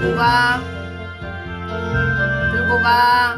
들고 가. 들고 가.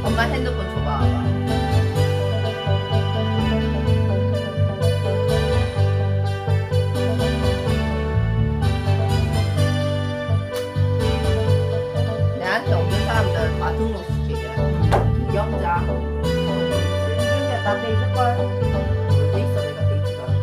엄마 핸드폰 줘봐. 내한테 없는 사람들 다 등록시키게. 영자. 이게 다 돼 있을걸? 돼 있어, 내가 돼 있지도 않아.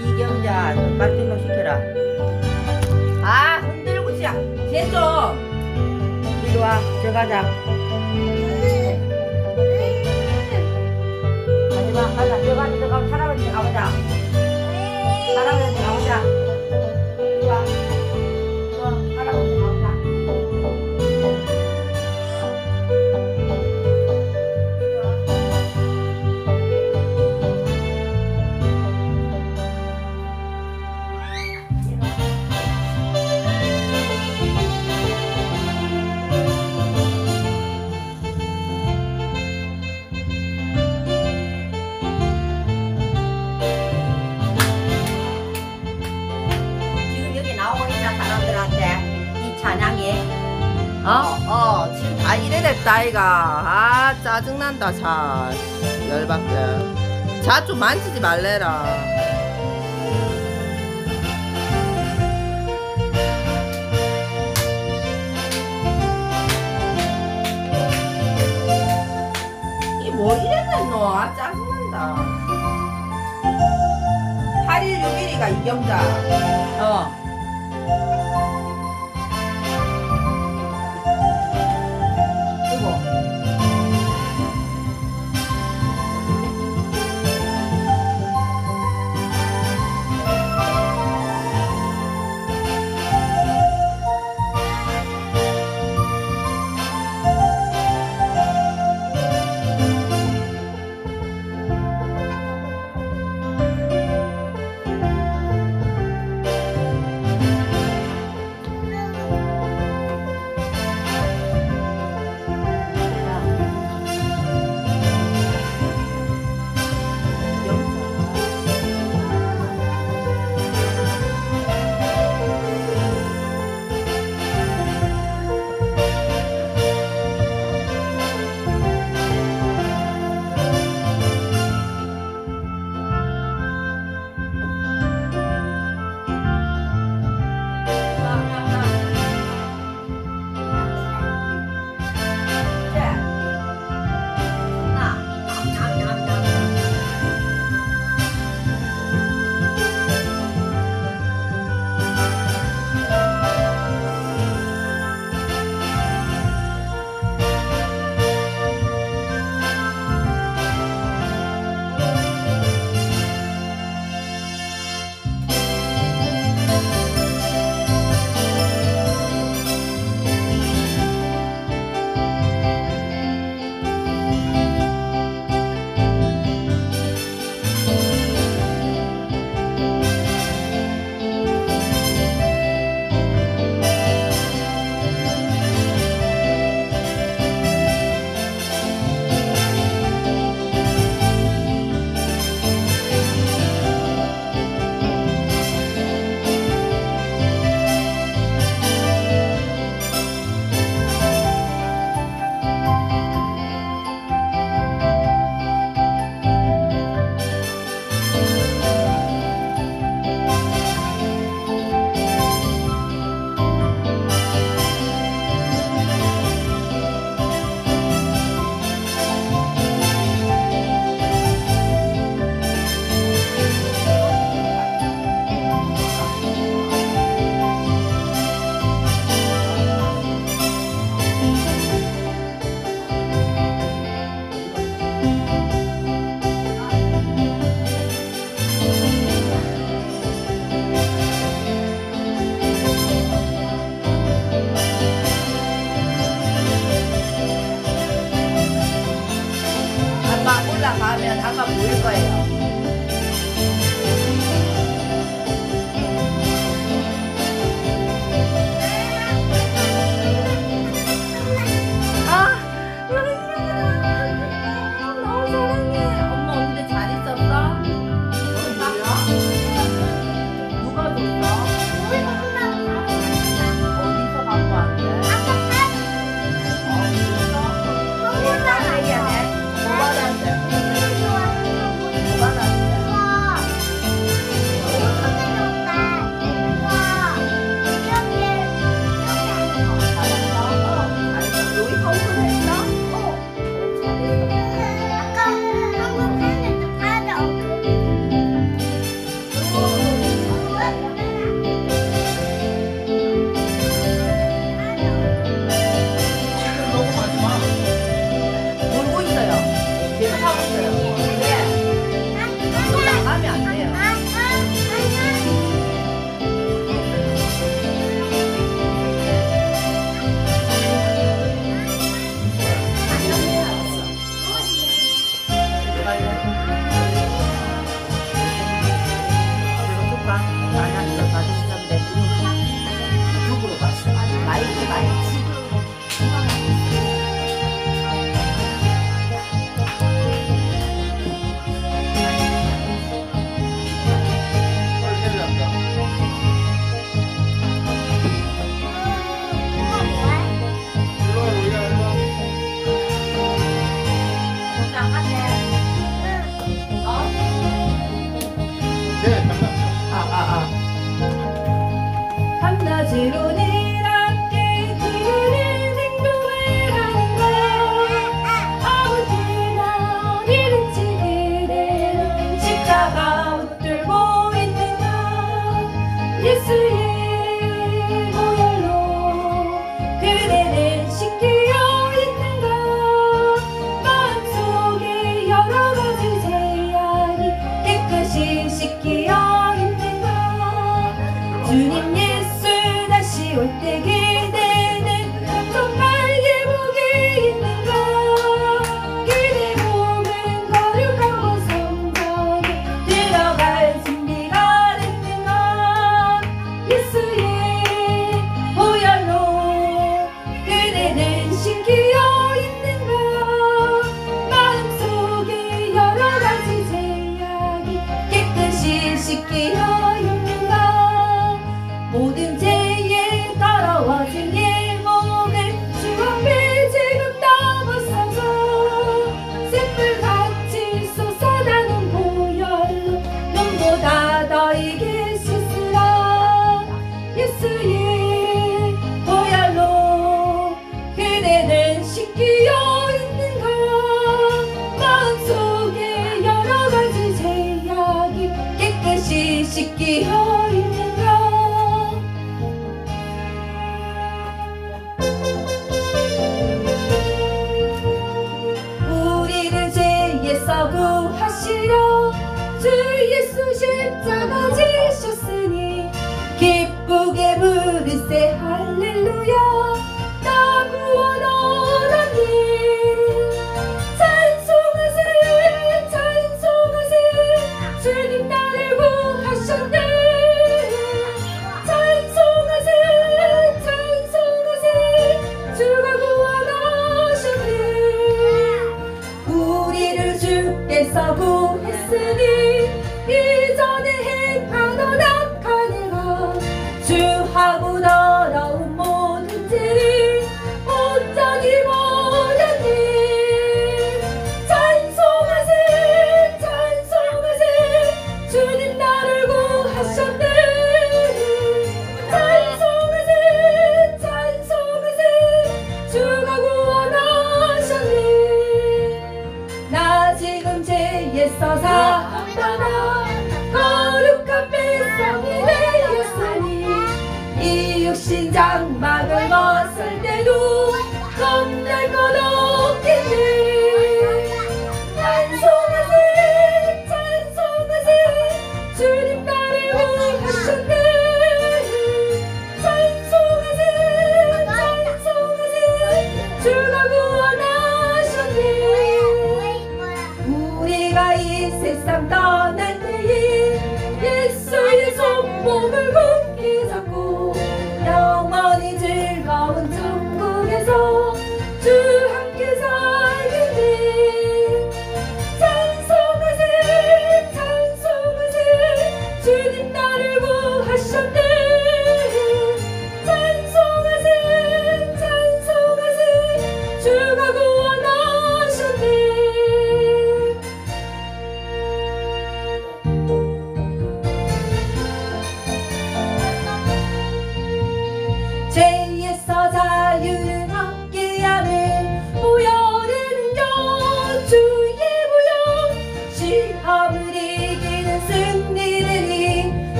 이경자 빨리 등록시켜라. 아 흔들고 시작. 쟤좀 이리 와 들어가자. 가지마 가자. 들어가 할아버지 가보자. 할아버지 가보자. 이리 와. 이리 와 할아버지 가보자. 지금 다 이래됐다 아이가. 아 짜증난다. 자 열받게. 자 좀 만지지 말래라. 이 뭐 이랬노. 아 짜증난다. 8161이가 이경자.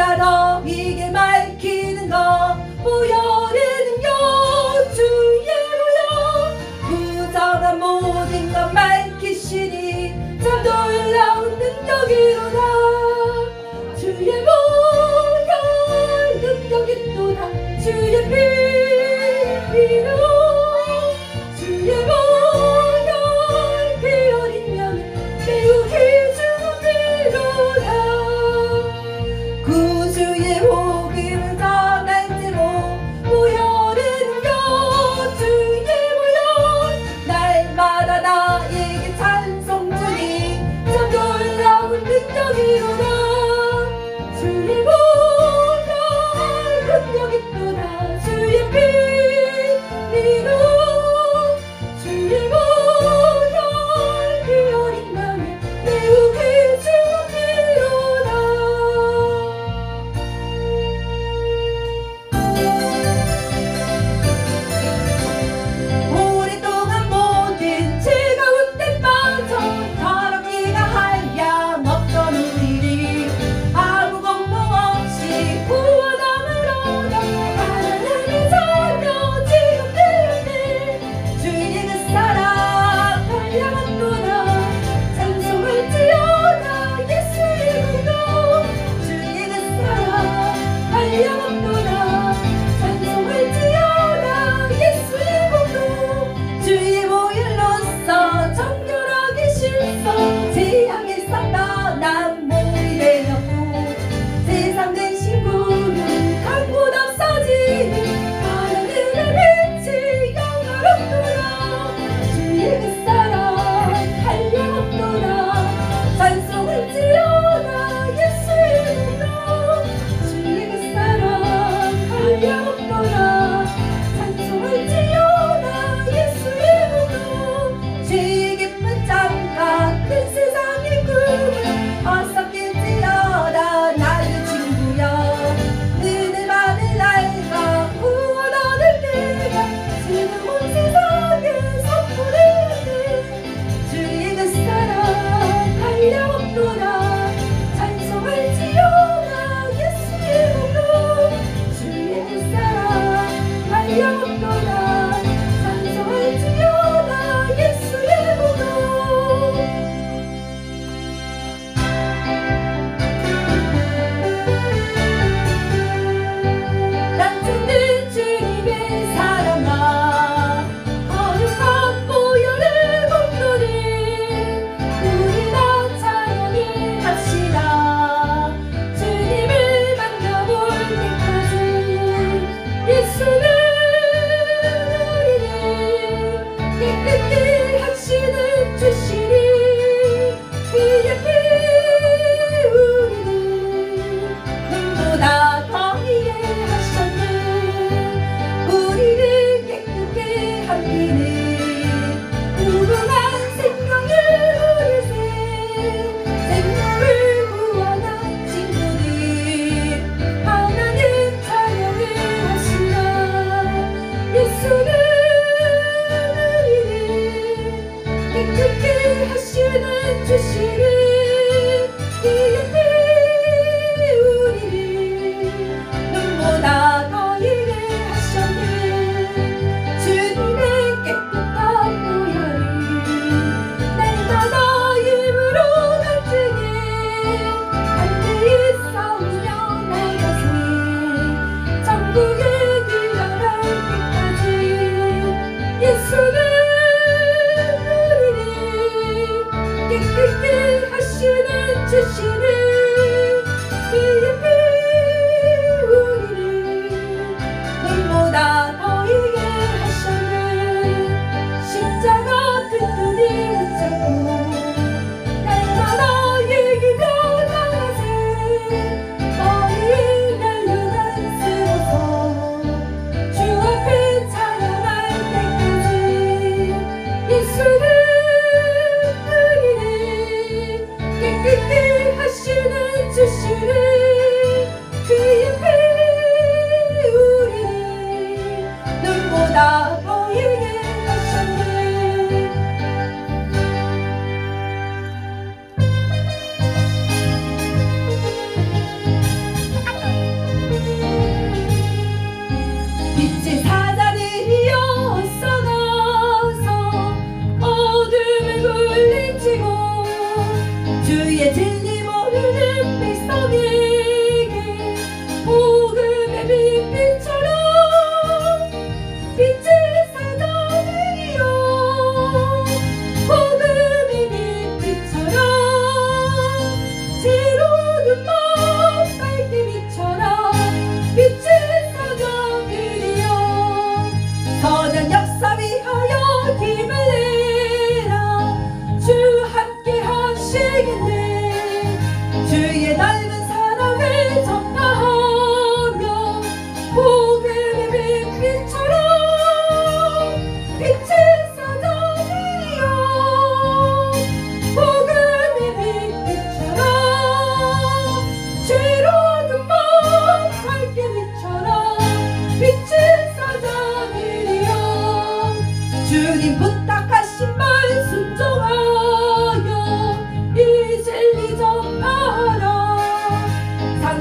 날마다 너에게 밝히는 것 보혈에는요 주의 보혈 부정한 모든 것 밝히시니 참 놀라운 능력이로다 주의 보혈 능력이 또다 주의 피로 주의 보혈 피 어린 매우 귀중한 피로다 구주의 복음을 전할지로 보혈은요 주의 보혈 날마다 나에게 찬송 주니 참 놀라운 능력이로다 주의 보혈 능력이 또다 주의 피로 주의 보혈 피 어린 양의 매우 귀중한 피로다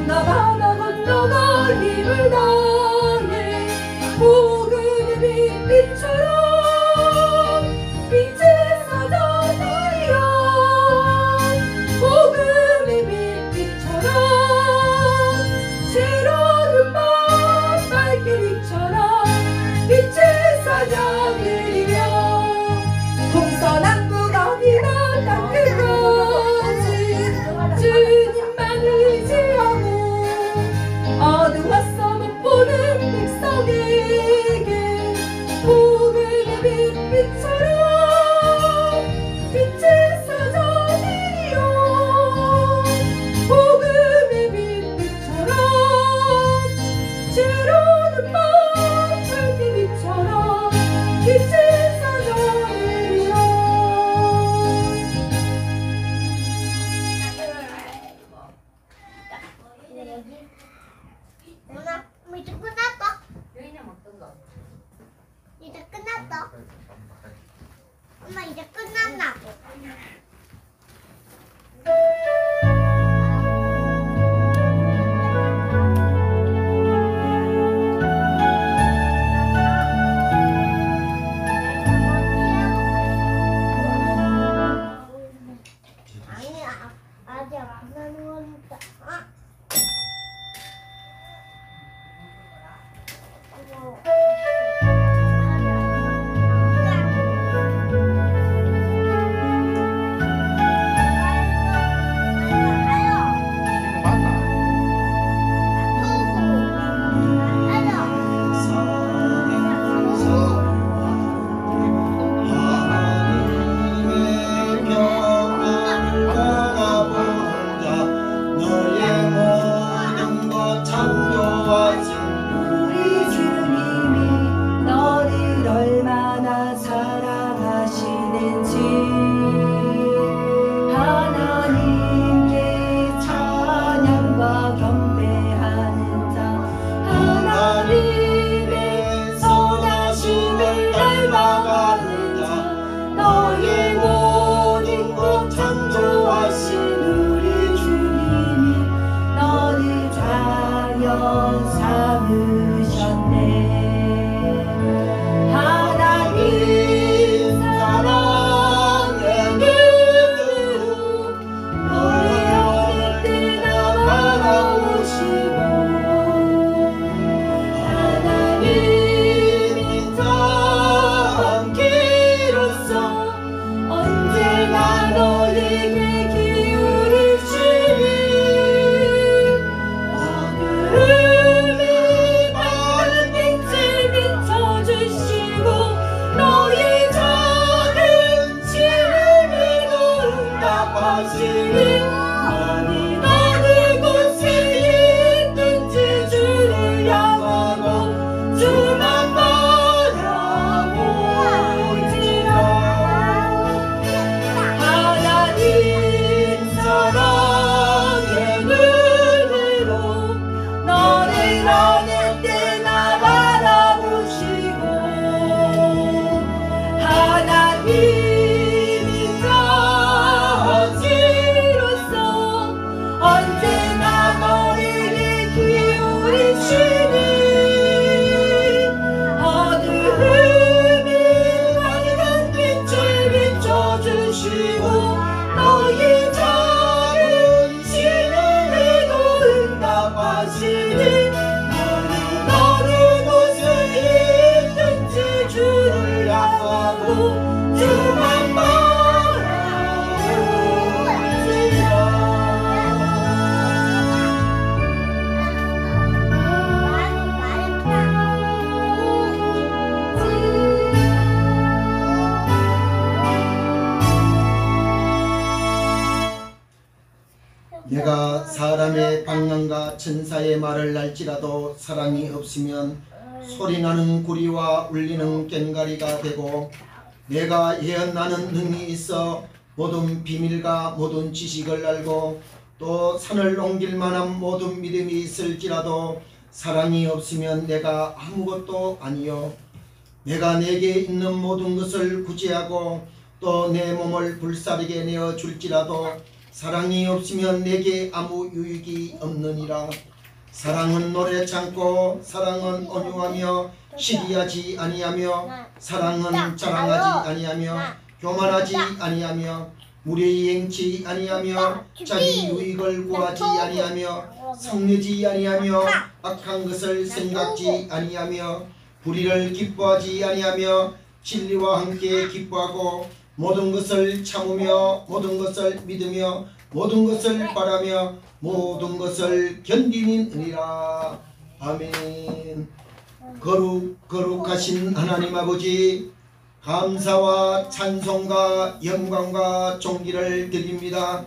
건너 바다 건너가 힘을 다해 복음의 빛처럼 빛을 찾아내려 복음의 빛처럼 새로운 밤 발길이처럼 빛을 찾아내리며 동서남북 어디나 땅끝까지 주님만 의지하고 어두워서 못 보는 백성에게 복음의 빛처럼 빛을 찾아내리요 복음의 빛처럼 새로운 밤 밝기처럼 빛을 찾아내리요 누나, 이제 끝났어? 이제 끝났어? 엄마 이제 끝났나? 아니야, 아직 안 하는 거니까. 우리 주님이 너를 얼마나 사랑하시는지 하나님께 찬양과 경배하는 자 하나님의 선하심을 닮아가는 자 너의 모든 것 창조하신 우리 주님이 너를 자연 삼으셨네 하나님 사랑의 눈으로 너의 어릴 때나 바라보시고 하나님 인자 함께로서 언제나 너에게 기울이시니 어둠이 밝은 빛을 비춰주시고 너의 작은 시름에도 응답하시니 어디 어느 곳에 있든지 주를 향하고 주만 바라보지라 하나님 사랑의 눈으로 너를 어느 때나 바라보시고 하나님이 자지로서 언제나 너에게 기울이시니 어둠이 밝은 빛을 비춰주시고 너의 작은 시름에도 응답하시니 어느 곳에 있든지 주를 향하고 주만 내가 사람의 방랑과 천사의 말을 알지라도 사랑이 없으면 소리나는 구리와 울리는 꽹과리가 되고 내가 예언하는 능이 있어 모든 비밀과 모든 지식을 알고 또 산을 옮길 만한 모든 믿음이 있을지라도 사랑이 없으면 내가 아무것도 아니요 내가 내게 있는 모든 것을 구제하고 또 내 몸을 불사르게 내어 줄지라도 사랑이 없으면 내게 아무 유익이 없느니라. 사랑은 노래 참고 사랑은 온유하며 시기하지 아니하며 사랑은 자랑하지 아니하며 교만하지 아니하며 무례히 행치 아니하며 자기 유익을 구하지 아니하며 성내지 아니하며 악한 것을 생각지 아니하며 불의를 기뻐하지 아니하며 진리와 함께 기뻐하고 모든 것을 참으며 모든 것을 믿으며 모든 것을 바라며 모든 것을 견디느니라. 아멘. 거룩하신 하나님 아버지, 감사와 찬송과 영광과 존귀를 드립니다.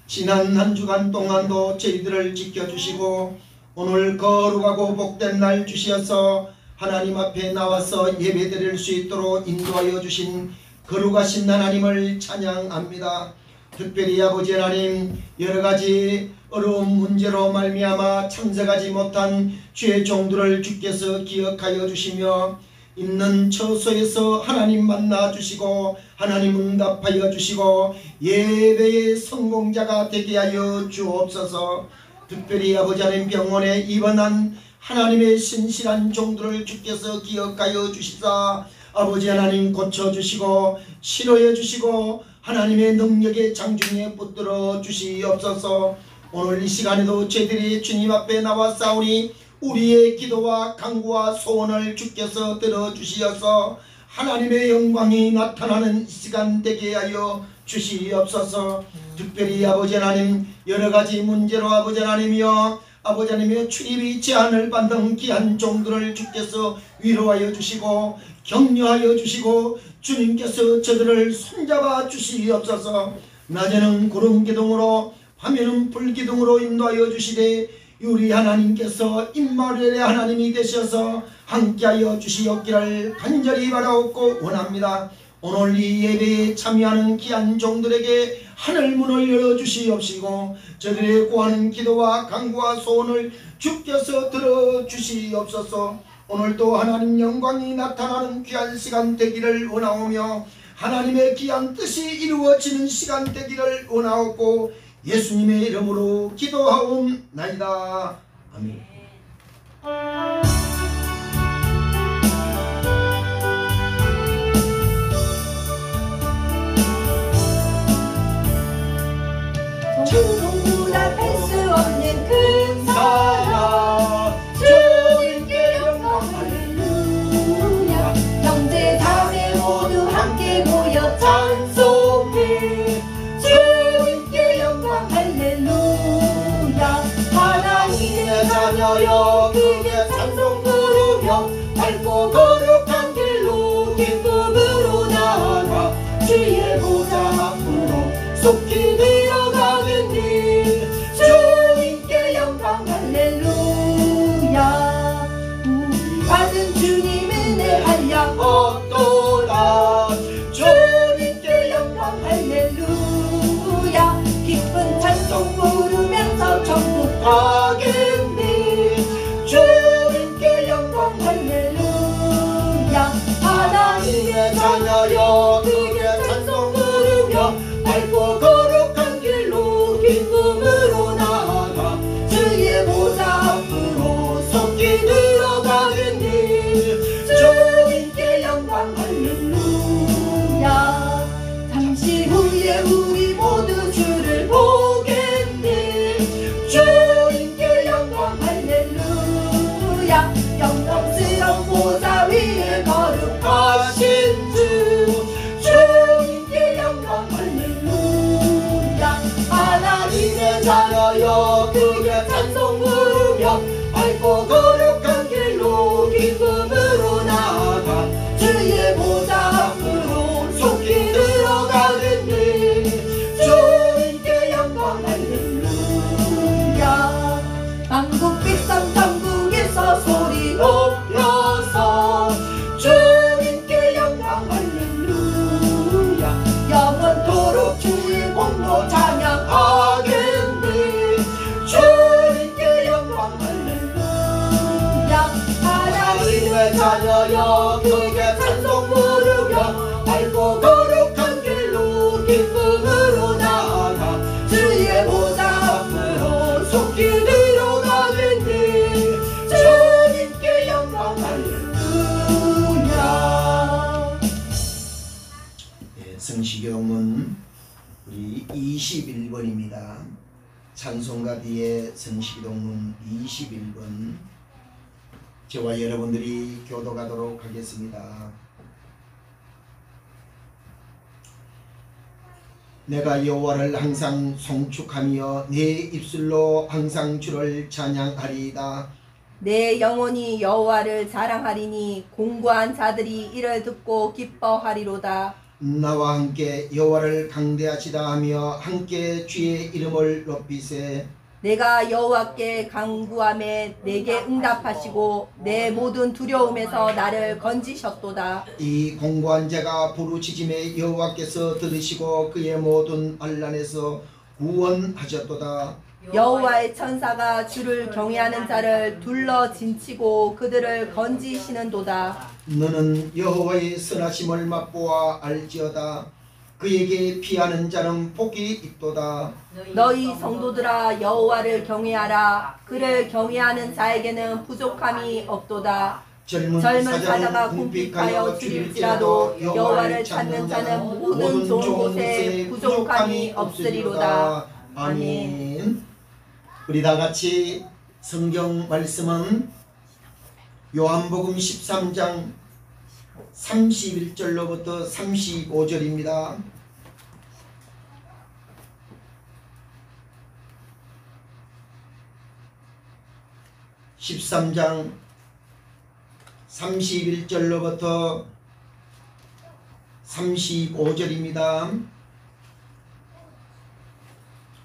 지난 한 주간 동안도 저희들을 지켜주시고 오늘 거룩하고 복된 날 주시어서 하나님 앞에 나와서 예배드릴 수 있도록 인도하여 주신 거룩하신 하나님을 찬양합니다. 특별히 아버지 하나님, 여러가지 어려운 문제로 말미암아 참석하지 못한 주의 종들을 주께서 기억하여 주시며 있는 처소에서 하나님 만나 주시고 하나님 응답하여 주시고 예배의 성공자가 되게 하여 주옵소서. 특별히 아버지 하나님, 병원에 입원한 하나님의 신실한 종들을 주께서 기억하여 주시사 아버지 하나님 고쳐주시고 치료해 주시고 하나님의 능력의 장중에 붙들어 주시옵소서. 오늘 이 시간에도 저희들이 주님 앞에 나와 싸우니 우리의 기도와 간구와 소원을 주께서 들어주시어서 하나님의 영광이 나타나는 시간 되게 하여 주시옵소서. 특별히 아버지 하나님, 여러가지 문제로 아버지 하나님이여 아버지 하나님의 출입이 제한을 받는 귀한 종들을 주께서 위로하여 주시고 격려하여 주시고 주님께서 저들을 손잡아 주시옵소서. 낮에는 구름 기둥으로 밤에는 불 기둥으로 인도하여 주시되 우리 하나님께서 임마누엘의 하나님이 되셔서 함께하여 주시옵기를 간절히 바라옵고 원합니다. 오늘 이 예배에 참여하는 귀한 종들에게 하늘 문을 열어주시옵시고 저들의 구하는 기도와 간구와 소원을 주께서 들어주시옵소서. 오늘도 하나님 영광이 나타나는 귀한 시간 되기를 원하오며 하나님의 귀한 뜻이 이루어지는 시간 되기를 원하옵고 예수님의 이름으로 기도하옵나이다. 아멘. 천국보다 수 없는 큰 사랑 주님께 영광 할렐루야. 형제 자매 모두 함께 모여 찬송해 주님께 영광 할렐루야. 하나님의 자녀여 크게 찬송 부르며 밝고 거룩한 길로 기쁨으로 나아가 주의 보좌 앞으로 속히 들어가는 일 주님께 영광 할렐루야. 우리 받은 주님 은혜 한량 얻도다 주님께 영광 할렐루야. 기쁜 찬송 부르면서 천국 가겠네 주님께 영광 할렐루야. 하나님의 자녀여 크게 찬송 부르며 밝고 거룩한 길로 기쁨으로 나아가 주의 보좌 앞으로 속히 들어가겠니 주님께 영광 할렐루야. 잠시 후에 우리 모두 주를 보겠니 주님께 영광 할렐루야. 영광스러운 보좌 위에 거룩하신 주 주님께 영광 할렐루야. 하나님의 자녀여 크게 찬송 부르며 밝고 거룩한 길로 기쁨으로 나아가 주의 보좌 앞으로 속히 들어가겠니 주님께 영광 할렐루야. 만국 백성 천국에서 소리 높여서 주님께 영광 할렐루야. 영원토록 주의 공로 찬양하겠네 주님께 영광 할렐루야. 하나님의 자녀여 크게 찬송 부르며 밝고 거룩한 길로 기쁨으로 나아가 21번입니다. 찬송가 뒤에 성시기동문 21번. 저와 여러분들이 교도가도록 하겠습니다. 내가 여호와를 항상 송축하며 내 입술로 항상 주를 찬양하리이다. 내 영혼이 여호와를 자랑하리니 공고한 자들이 이를 듣고 기뻐하리로다. 나와 함께 여호와를 강대하시다 하며 함께 주의 이름을 높이세. 내가 여호와께 간구하매 내게 응답하시고 내 모든 두려움에서 나를 건지셨도다. 이 공고한 자가 부르짖음에 여호와께서 들으시고 그의 모든 환난에서 구원하셨도다. 여호와의 천사가 주를 경외하는 자를 둘러 진치고 그들을 건지시는도다. 너는 여호와의 선하심을 맛보아 알지어다. 그에게 피하는 자는 복이 있도다. 너희 성도들아 여호와를 경외하라. 그를 경외하는 자에게는 부족함이 없도다. 젊은 사자가 궁핍하여 죽일지라도 여호와를 찾는 자는 모든 좋은 곳에 부족함이 없으리로다. 아멘. 우리 다 같이 성경 말씀은 요한복음 13장 31절로부터 35절입니다. (13장) 31절로부터 35절입니다.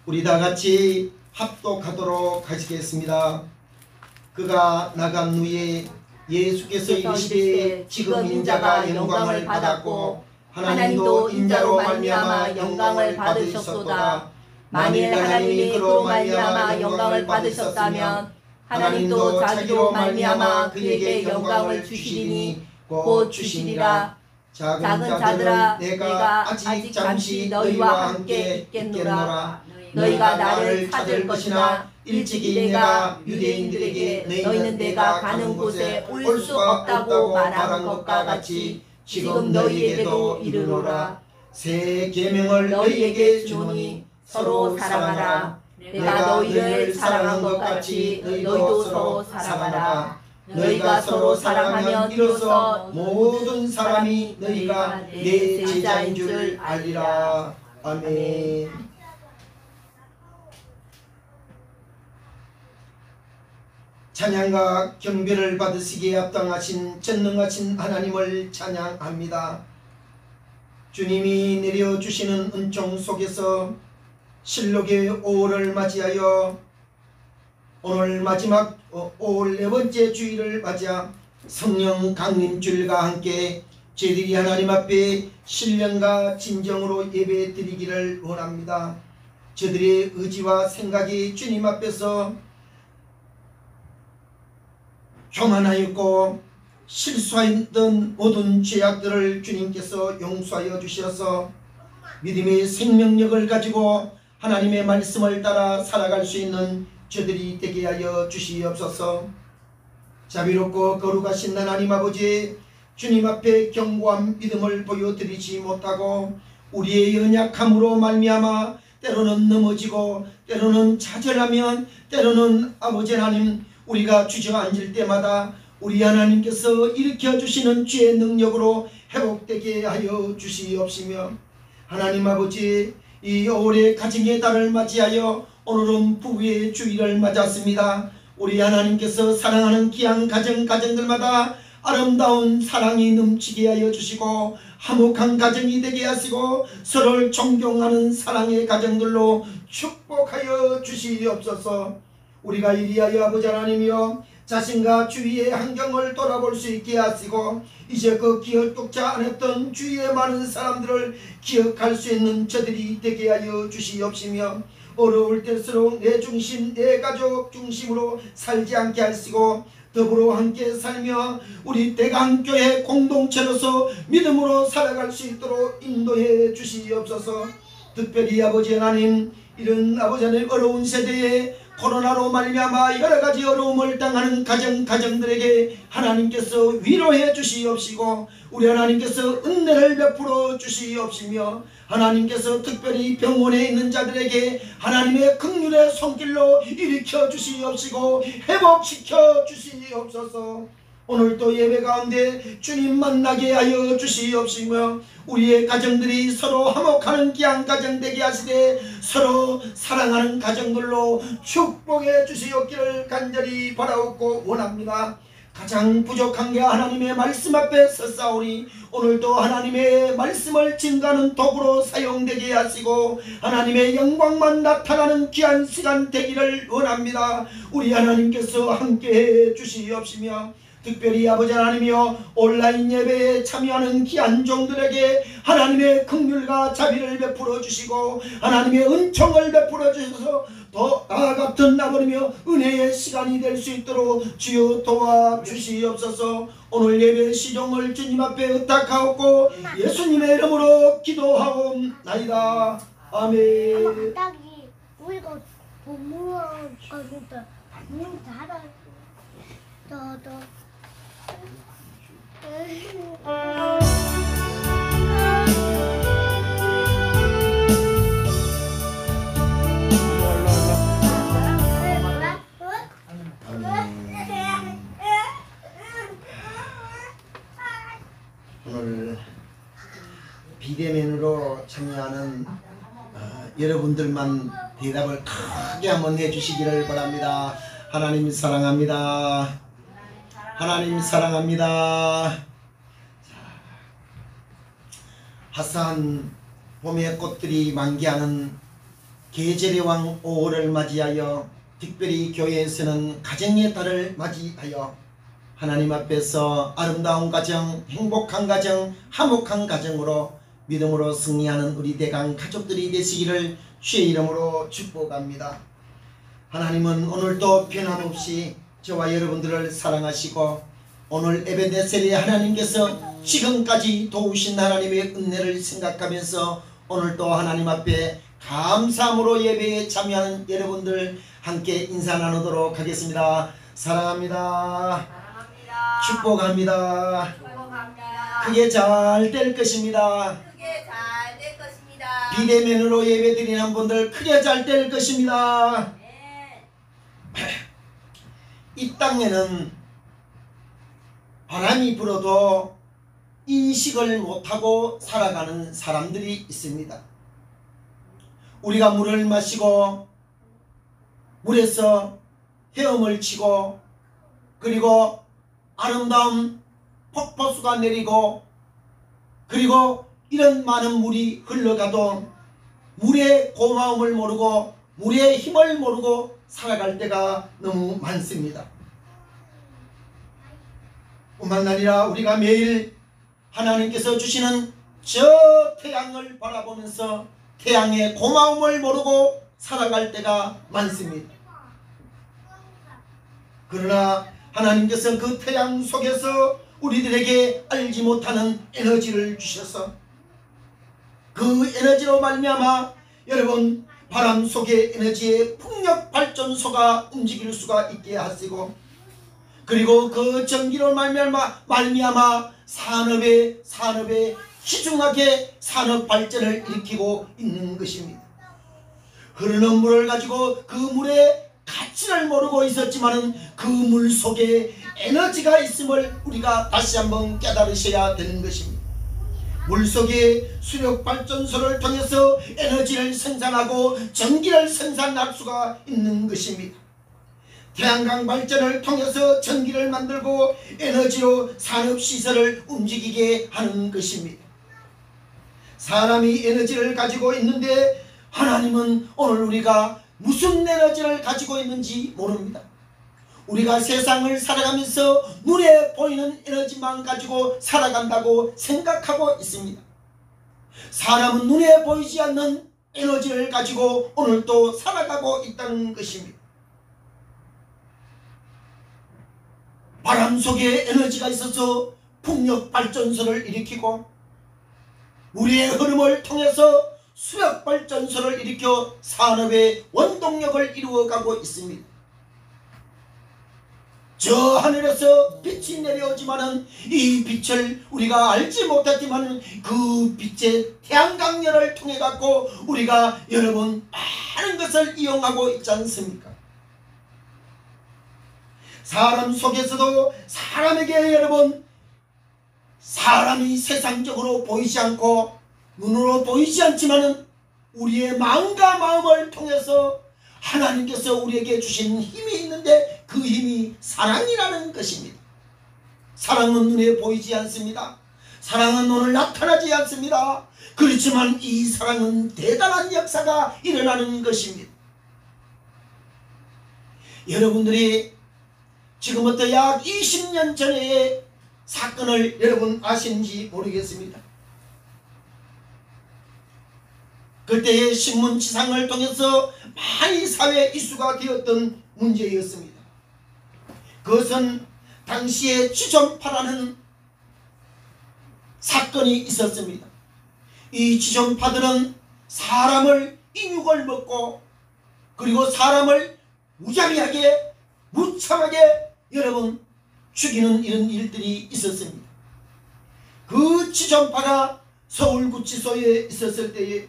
우리 다 같이 합독하도록 하시겠습니다. 그가 나간 후에 예수께서 이르시되 지금 인자가 영광을 받았고 하나님도 인자로 말미암아 영광을 받으셨도다. 만일 하나님이 그로 말미암아 영광을 받으셨다면 하나님도 자기로 말미암아 그에게 영광을 주시리니 곧 주시리라. 작은 자들아 내가 아직 잠시 너희와 함께 있겠노라. 너희가 나를 찾을 것이나 일찍이 내가 유대인들에게 너희는 내가 가는 곳에 올 수 없다고 말한 것과 같이 지금 너희에게도 이르노라. 새 계명을 너희에게 주노니 서로 사랑하라. 내가 너희를 사랑한 것 같이 너희도 서로 사랑하라. 너희가 서로 사랑하면 비로소 모든 사람이 너희가 내 제자인 줄 알리라. 아멘. 찬양과 경배를 받으시기에 합당하신 전능하신 하나님을 찬양합니다. 주님이 내려주시는 은총 속에서 실록의 5월을 맞이하여 오늘 마지막 5월 4번째 주일을 맞이하 성령 강림주일과 함께 저희들이 하나님 앞에 신령과 진정으로 예배 드리기를 원합니다. 저들의 의지와 생각이 주님 앞에서 교만하였고 실수했던 모든 죄악들을 주님께서 용서하여 주셔서 믿음의 생명력을 가지고 하나님의 말씀을 따라 살아갈 수 있는 저들이 되게 하여 주시옵소서. 자비롭고 거룩하신 하나님 아버지, 주님 앞에 견고한 믿음을 보여드리지 못하고 우리의 연약함으로 말미암아 때로는 넘어지고 때로는 좌절하면 때로는 아버지 하나님 우리가 주저앉을 때마다 우리 하나님께서 일으켜 주시는 주의 능력으로 회복되게 하여 주시옵시며, 하나님 아버지 이 올해 가정의 달을 맞이하여 오늘은 부부의 주일을 맞았습니다. 우리 하나님께서 사랑하는 귀한 가정들마다 아름다운 사랑이 넘치게 하여 주시고 화목한 가정이 되게 하시고 서로를 존경하는 사랑의 가정들로 축복하여 주시옵소서. 우리가 이리하여 아버지 하나님이여 자신과 주위의 환경을 돌아볼 수 있게 하시고 이제 그 기억조차 안 했던 주위의 많은 사람들을 기억할 수 있는 저들이 되게 하여 주시옵시며, 어려울 때일수록 내 중심 내 가족 중심으로 살지 않게 하시고 더불어 함께 살며 우리 대강교회 공동체로서 믿음으로 살아갈 수 있도록 인도해 주시옵소서. 특별히 아버지 하나님 이런 아버지 하나님 어려운 세대에 코로나로 말미암아 여러가지 어려움을 당하는 가정들에게 하나님께서 위로해 주시옵시고 우리 하나님께서 은혜를 베풀어 주시옵시며 하나님께서 특별히 병원에 있는 자들에게 하나님의 긍휼의 손길로 일으켜 주시옵시고 회복시켜 주시옵소서. 오늘도 예배 가운데 주님 만나게 하여 주시옵시며 우리의 가정들이 서로 화목하는 귀한 가정 되게 하시되 서로 사랑하는 가정들로 축복해 주시옵기를 간절히 바라옵고 원합니다. 가장 부족한 게 하나님의 말씀 앞에 섰사오니 오늘도 하나님의 말씀을 증거하는 도구로 사용되게 하시고 하나님의 영광만 나타나는 귀한 시간 되기를 원합니다. 우리 하나님께서 함께해 주시옵시며 특별히 아버지 하나님이여 온라인 예배에 참여하는 귀한 종들에게 하나님의 긍휼과 자비를 베풀어 주시고 하나님의 은총을 베풀어 주셔서 더 나아같은 아버지며 은혜의 시간이 될 수 있도록 주여 도와주시옵소서. 오늘 예배 시종을 주님 앞에 의탁하옵고 예수님의 이름으로 기도하옵나이다. 아멘. 엄마 갑자기 우리가 동물원 가니까 문 닫아. 더. 오늘 비대면으로 참여하는 여러분들만 대답을 크게 한번 해주시기를 바랍니다. 하나님 사랑합니다. 하나님 사랑합니다. 화사한 봄의 꽃들이 만개하는 계절의 왕 5월을 맞이하여 특별히 교회에서는 가정의 달을 맞이하여 하나님 앞에서 아름다운 가정, 행복한 가정, 화목한 가정으로 믿음으로 승리하는 우리 대강 가족들이 되시기를 주의 이름으로 축복합니다. 하나님은 오늘도 변함없이 저와 여러분들을 사랑하시고 오늘 에베네셀의 하나님께서 지금까지 도우신 하나님의 은혜를 생각하면서 오늘도 하나님 앞에 감사함으로 예배에 참여하는 여러분들 함께 인사 나누도록 하겠습니다. 사랑합니다. 축복합니다. 그게 잘 될 것입니다. 비대면으로 예배 드리는 분들 크게 잘 될 것입니다. 이 땅에는 바람이 불어도 인식을 못하고 살아가는 사람들이 있습니다. 우리가 물을 마시고 물에서 헤엄을 치고 그리고 아름다운 폭포수가 내리고 그리고 이런 많은 물이 흘러가도 물의 고마움을 모르고 물의 힘을 모르고 살아갈 때가 너무 많습니다. 뿐만 아니라 우리가 매일 하나님께서 주시는 저 태양을 바라보면서 태양의 고마움을 모르고 살아갈 때가 많습니다. 그러나 하나님께서 그 태양 속에서 우리들에게 알지 못하는 에너지를 주셔서 그 에너지로 말미암아 여러분 바람 속의 에너지의 풍력 발전소가 움직일 수가 있게 하시고 그리고 그 전기로 말미암아 산업에 희중하게 산업 발전을 일으키고 있는 것입니다. 흐르는 물을 가지고 그 물의 가치를 모르고 있었지만은 그 물 속에 에너지가 있음을 우리가 다시 한번 깨달으셔야 되는 것입니다. 물속에 수력발전소를 통해서 에너지를 생산하고 전기를 생산할 수가 있는 것입니다. 태양광 발전을 통해서 전기를 만들고 에너지로 산업시설을 움직이게 하는 것입니다. 사람이 에너지를 가지고 있는데 하나님은 오늘 우리가 무슨 에너지를 가지고 있는지 모릅니다. 우리가 세상을 살아가면서 눈에 보이는 에너지만 가지고 살아간다고 생각하고 있습니다. 사람은 눈에 보이지 않는 에너지를 가지고 오늘도 살아가고 있다는 것입니다. 바람 속에 에너지가 있어서 풍력 발전소를 일으키고 물의 흐름을 통해서 수력 발전소를 일으켜 산업의 원동력을 이루어가고 있습니다. 저 하늘에서 빛이 내려오지만은 이 빛을 우리가 알지 못했지만은 그 빛의 태양강렬을 통해 갖고 우리가 여러분 많은 것을 이용하고 있지 않습니까? 사람 속에서도 사람에게 여러분 사람이 세상적으로 보이지 않고 눈으로 보이지 않지만은 우리의 마음과 마음을 통해서 하나님께서 우리에게 주신 힘이 있는데 그 힘이 사랑이라는 것입니다. 사랑은 눈에 보이지 않습니다. 사랑은 오늘 나타나지 않습니다. 그렇지만 이 사랑은 대단한 역사가 일어나는 것입니다. 여러분들이 지금부터 약 20년 전의 사건을 여러분 아시는지 모르겠습니다. 그때의 신문지상을 통해서 많이 사회에 이슈가 되었던 문제였습니다. 그것은 당시에 지존파라는 사건이 있었습니다. 이 지존파들은 사람을 인육을 먹고 그리고 사람을 무자비하게 무참하게 여러분 죽이는 이런 일들이 있었습니다. 그 지존파가 서울구치소에 있었을 때에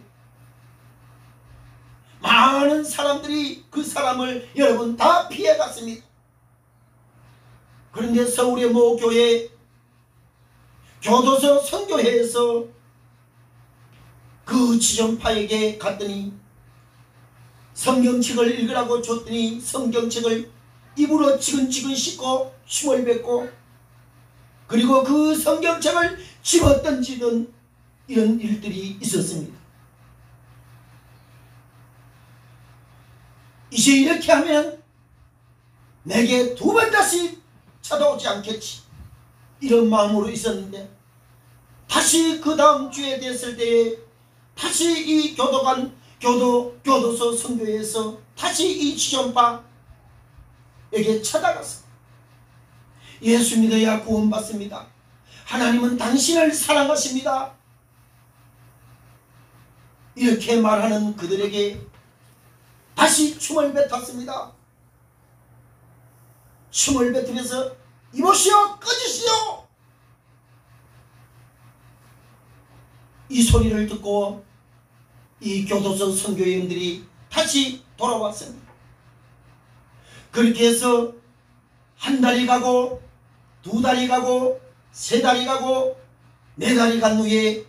많은 사람들이 그 사람을 여러분 다 피해갔습니다. 그런데 서울의 모 교회 교도소 선교회에서 그 지존파에게 갔더니 성경책을 읽으라고 줬더니 성경책을 입으로 지근지근 씻고 침을 뱉고 그리고 그 성경책을 집어던지던 이런 일들이 있었습니다. 이제 이렇게 하면 내게 두 번 다시 찾아오지 않겠지 이런 마음으로 있었는데 다시 그 다음 주에 됐을 때에 다시 이 교도소 선교회에서 다시 이 지존파에게 찾아가서 예수 믿어야 구원받습니다. 하나님은 당신을 사랑하십니다. 이렇게 말하는 그들에게 다시 춤을 뱉었습니다. 춤을 뱉으면서 이보시오 꺼지시오 이 소리를 듣고 이 교도소 선교인들이 다시 돌아왔습니다. 그렇게 해서 한 달이 가고 두 달이 가고 세 달이 가고 네 달이 간 후에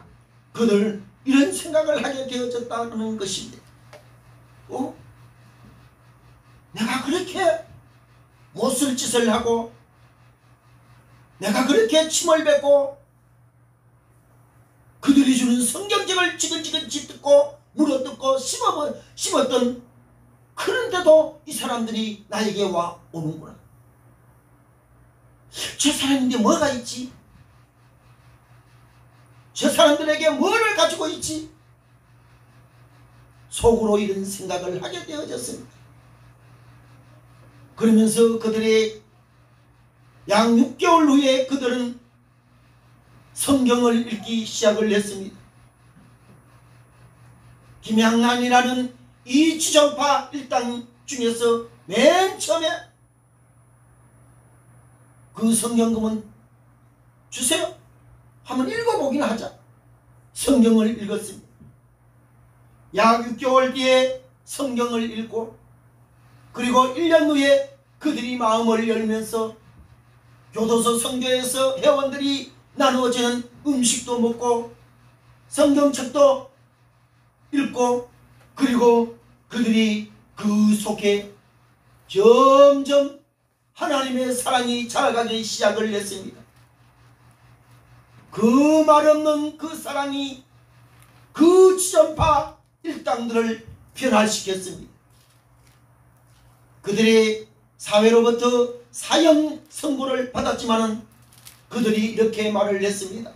그들 이런 생각을 하게 되어졌다는 것입니다. 내가 그렇게 못쓸 짓을 하고 내가 그렇게 침을 뱉고 그들이 주는 성경책을 지근지근 듣고 물어뜯고 씹었던 그런데도 이 사람들이 나에게 와 오는구나. 저 사람인데 뭐가 있지? 저 사람들에게 뭐를 가지고 있지? 속으로 이런 생각을 하게 되어졌습니다. 그러면서 그들의 약 6개월 후에 그들은 성경을 읽기 시작을 했습니다. 김양란이라는 이 지존파 일당 중에서 맨 처음에 그 성경금은 주세요. 한번 읽어보기나 하자. 성경을 읽었습니다. 약 6개월 뒤에 성경을 읽고 그리고 1년 후에 그들이 마음을 열면서 교도소 선교에서 회원들이 나누어지는 음식도 먹고 성경책도 읽고 그리고 그들이 그 속에 점점 하나님의 사랑이 자라가기 시작을 했습니다. 그 말없는 그 사랑이 그 지존파 일당들을 변화시켰습니다. 그들이 사회로부터 사형 선고를 받았지만은 그들이 이렇게 말을 했습니다.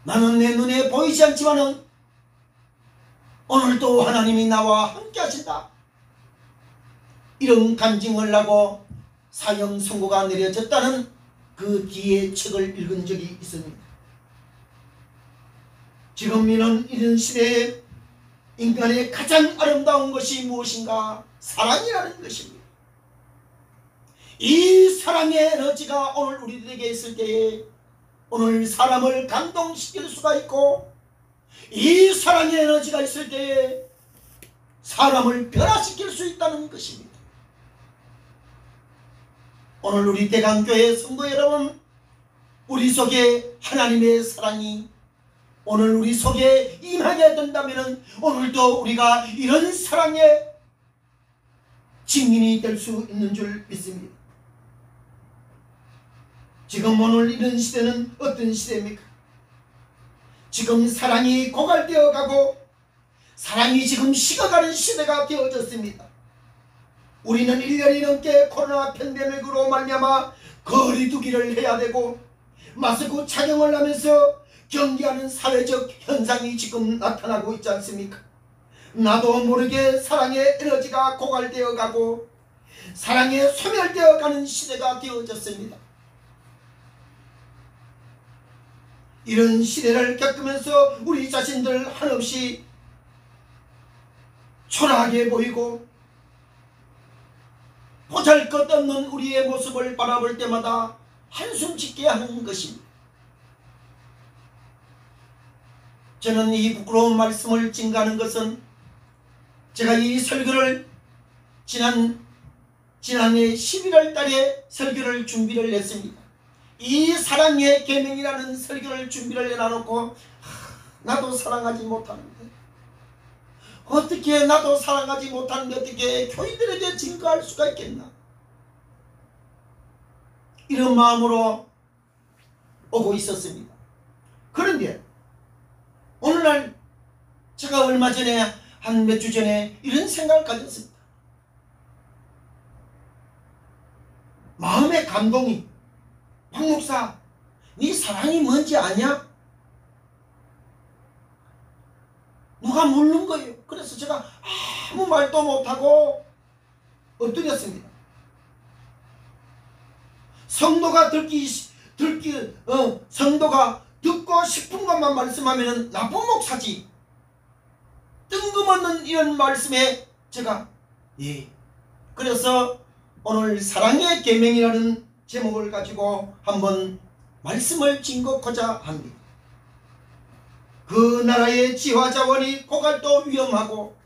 나는 내 눈에 보이지 않지만은 오늘도 하나님이 나와 함께 하신다. 이런 간증을 하고 사형 선고가 내려졌다는 그 뒤에 책을 읽은 적이 있습니다. 지금 이런 시대에 인간의 가장 아름다운 것이 무엇인가? 사랑이라는 것입니다. 이 사랑의 에너지가 오늘 우리들에게 있을 때에 오늘 사람을 감동시킬 수가 있고, 이 사랑의 에너지가 있을 때에 사람을 변화시킬 수 있다는 것입니다. 오늘 우리 대강교회 성도 여러분, 우리 속에 하나님의 사랑이 오늘 우리 속에 임하게 된다면 오늘도 우리가 이런 사랑의 증인이 될 수 있는 줄 믿습니다. 지금 오늘 이런 시대는 어떤 시대입니까? 지금 사랑이 고갈되어 가고 사랑이 지금 식어가는 시대가 되어졌습니다. 우리는 1년이 넘게 코로나 팬데믹으로 말미암아 거리두기를 해야 되고 마스크 착용을 하면서 경계하는 사회적 현상이 지금 나타나고 있지 않습니까? 나도 모르게 사랑의 에너지가 고갈되어 가고 사랑에 소멸되어 가는 시대가 되어졌습니다. 이런 시대를 겪으면서 우리 자신들 한없이 초라하게 보이고 보잘것없는 우리의 모습을 바라볼 때마다 한숨 짓게 하는 것입니다. 저는 이 부끄러운 말씀을 증가하는 것은 제가 이 설교를 지난해 11월 달에 설교를 준비를 했습니다. 이 사랑의 계명이라는 설교를 준비를 해놔놓고 나도 사랑하지 못하는데 어떻게 나도 사랑하지 못하는데 어떻게 교인들에게 증거할 수가 있겠나, 이런 마음으로 오고 있었습니다. 그런데 오늘날 제가 얼마 전에 한 몇 주 전에 이런 생각을 가졌습니다. 마음의 감동이, 황 목사, 네 사랑이 뭔지 아냐? 누가 묻는 거예요. 그래서 제가 아무 말도 못하고 엎드렸습니다. 성도가 성도가 듣고 싶은 것만 말씀하면 나쁜 목사지. 뜬금없는 이런 말씀에 제가 그래서 오늘 사랑의 계명이라는 제목을 가지고 한번 말씀을 증거하고자 합니다. 그 나라의 지화자원이 고갈도 위험하고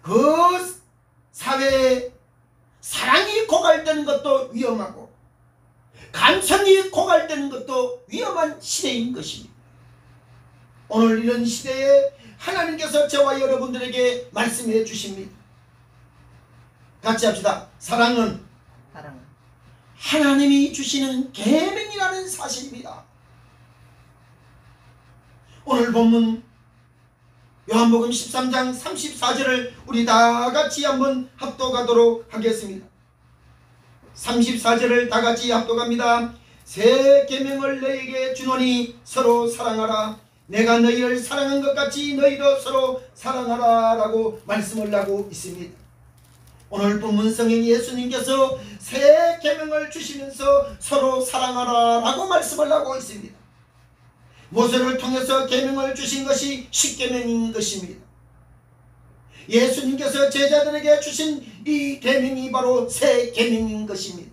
그 사회에 사랑이 고갈되는 것도 위험하고 감성이 고갈되는 것도 위험한 시대인 것입니다. 오늘 이런 시대에 하나님께서 저와 여러분들에게 말씀해 주십니다. 같이 합시다. 사랑은 하나님이 주시는 계명이라는 사실입니다. 오늘 본문 요한복음 13장 34절을 우리 다같이 한번 합독하도록 하겠습니다. 34절을 다같이 합독합니다. 새 계명을 너희에게 주노니 서로 사랑하라. 내가 너희를 사랑한 것 같이 너희도 서로 사랑하라 라고 말씀을 하고 있습니다. 오늘 본문 성경 예수님께서 새 계명을 주시면서 서로 사랑하라 라고 말씀을 하고 있습니다. 모세를 통해서 계명을 주신 것이 십계명인 것입니다. 예수님께서 제자들에게 주신 이 계명이 바로 새 계명인 것입니다.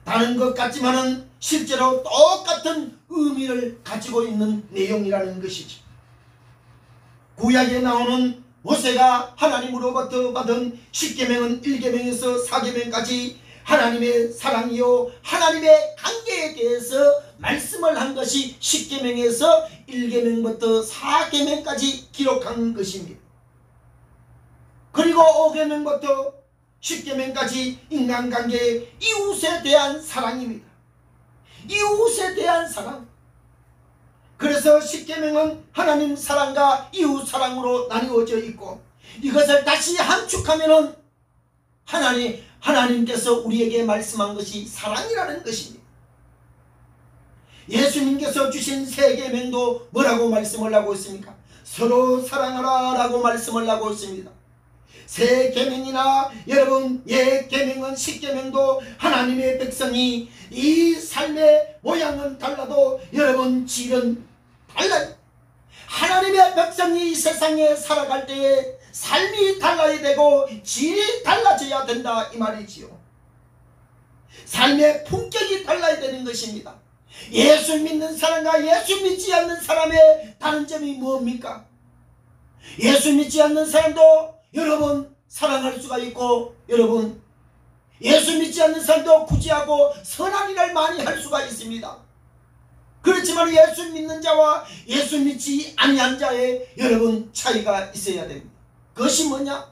다른 것 같지만은 실제로 똑같은 의미를 가지고 있는 내용이라는 것이죠. 구약에 나오는 모세가 하나님으로부터 받은 십계명은 1계명에서 4계명까지 하나님의 사랑이요 하나님의 관계에 대해서 말씀을 한 것이 10계명에서 1계명부터 4계명까지 기록한 것입니다. 그리고 5계명부터 10계명까지 인간관계 이웃에 대한 사랑입니다. 이웃에 대한 사랑. 그래서 10계명은 하나님 사랑과 이웃 사랑으로 나누어져 있고 이것을 다시 함축하면은 하나님께서 우리에게 말씀한 것이 사랑이라는 것입니다. 예수님께서 주신 새 계명도 뭐라고 말씀을 하고 있습니까? 서로 사랑하라 라고 말씀을 하고 있습니다. 새 계명이나 여러분 옛 계명은 10계명도 하나님의 백성이 이 삶의 모양은 달라도 여러분 질은 달라요. 하나님의 백성이 이 세상에 살아갈 때에 삶이 달라야 되고 질이 달라져야 된다 이 말이지요. 삶의 품격이 달라야 되는 것입니다. 예수 믿는 사람과 예수 믿지 않는 사람의 다른 점이 뭡니까? 예수 믿지 않는 사람도 여러분 사랑할 수가 있고, 여러분 예수 믿지 않는 사람도 구제하고 선한 일을 많이 할 수가 있습니다. 그렇지만 예수 믿는 자와 예수 믿지 아니한 자의 여러분 차이가 있어야 됩니다. 그것이 뭐냐?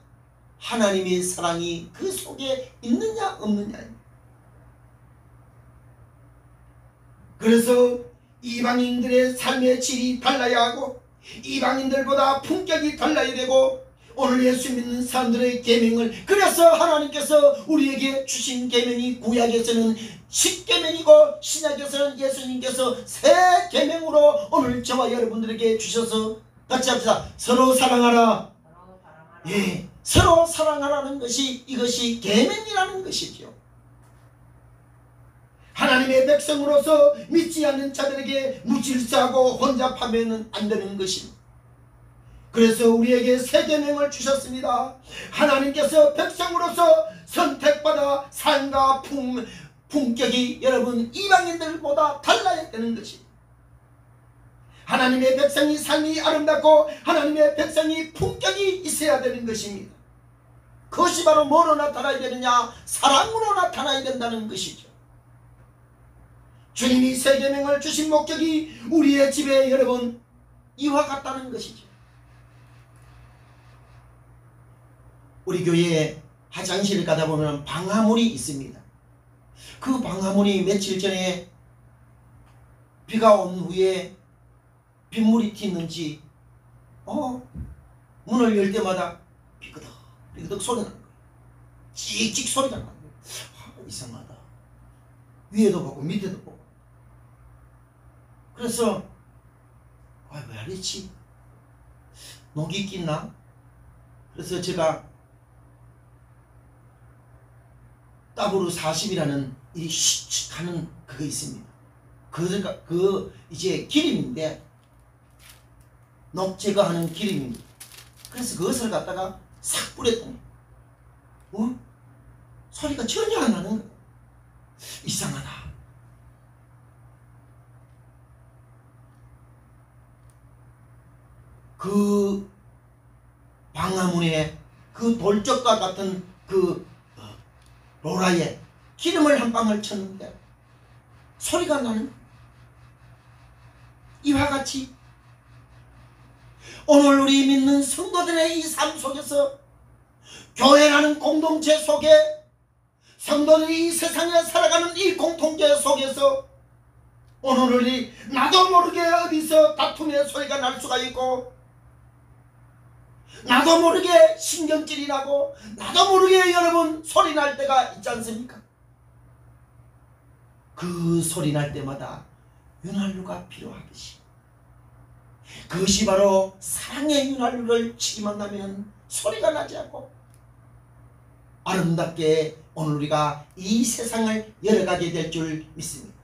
하나님의 사랑이 그 속에 있느냐 없느냐입니다. 그래서 이방인들의 삶의 질이 달라야 하고 이방인들보다 품격이 달라야 되고, 오늘 예수 믿는 사람들의 계명을, 그래서 하나님께서 우리에게 주신 계명이 구약에서는 10계명이고 신약에서는 예수님께서 새 계명으로 오늘 저와 여러분들에게 주셔서 같이 합시다. 서로 사랑하라. 예, 서로 사랑하라는 것이, 이것이 계명이라는 것이죠. 하나님의 백성으로서 믿지 않는 자들에게 무질서하고 혼잡하면 안 되는 것입니다. 그래서 우리에게 새 계명을 주셨습니다. 하나님께서 백성으로서 선택받아 삶과 품격이 여러분 이방인들보다 달라야 되는 것입니다. 하나님의 백성이 삶이 아름답고 하나님의 백성이 품격이 있어야 되는 것입니다. 그것이 바로 뭐로 나타나야 되느냐? 사랑으로 나타나야 된다는 것이죠. 주님이 새 계명을 주신 목적이 우리의 집에 여러분 이와 같다는 것이죠. 우리 교회에 화장실을 가다 보면 방화문이 있습니다. 그 방화문이 며칠 전에 비가 온 후에 빗물이 튀는지 문을 열 때마다 비끄덕 비끄덕 소리가 나는 거예요. 찍찍 소리가 나는 거예요. 이상하다. 위에도 보고 밑에도 보고. 그래서 왜 이랬지? 녹이 낀나? 그래서 제가 따브루 40이라는 이 슉슉 하는 그거 있습니다. 그 이제 기름인데, 녹 제거하는 기름입니다. 그래서 그것을 갖다가 싹 뿌렸더니 소리가 전혀 안 나는 거예요. 이상하다. 그 방화문에 그 돌적과 같은 그 로라에 기름을 한 방울 쳤는데 소리가 나는, 이와 같이 오늘 우리 믿는 성도들의 이 삶 속에서, 교회라는 공동체 속에, 성도들이 이 세상에 살아가는 이 공동체 속에서 오늘 우리 나도 모르게 어디서 다툼의 소리가 날 수가 있고, 나도 모르게 신경질이 나고, 나도 모르게 여러분 소리 날 때가 있지 않습니까? 그 소리 날 때마다 윤활유가 필요하듯이, 그것이 바로 사랑의 윤활유를 치기만 하면 소리가 나지 않고 아름답게 오늘 우리가 이 세상을 열어가게 될 줄 믿습니다.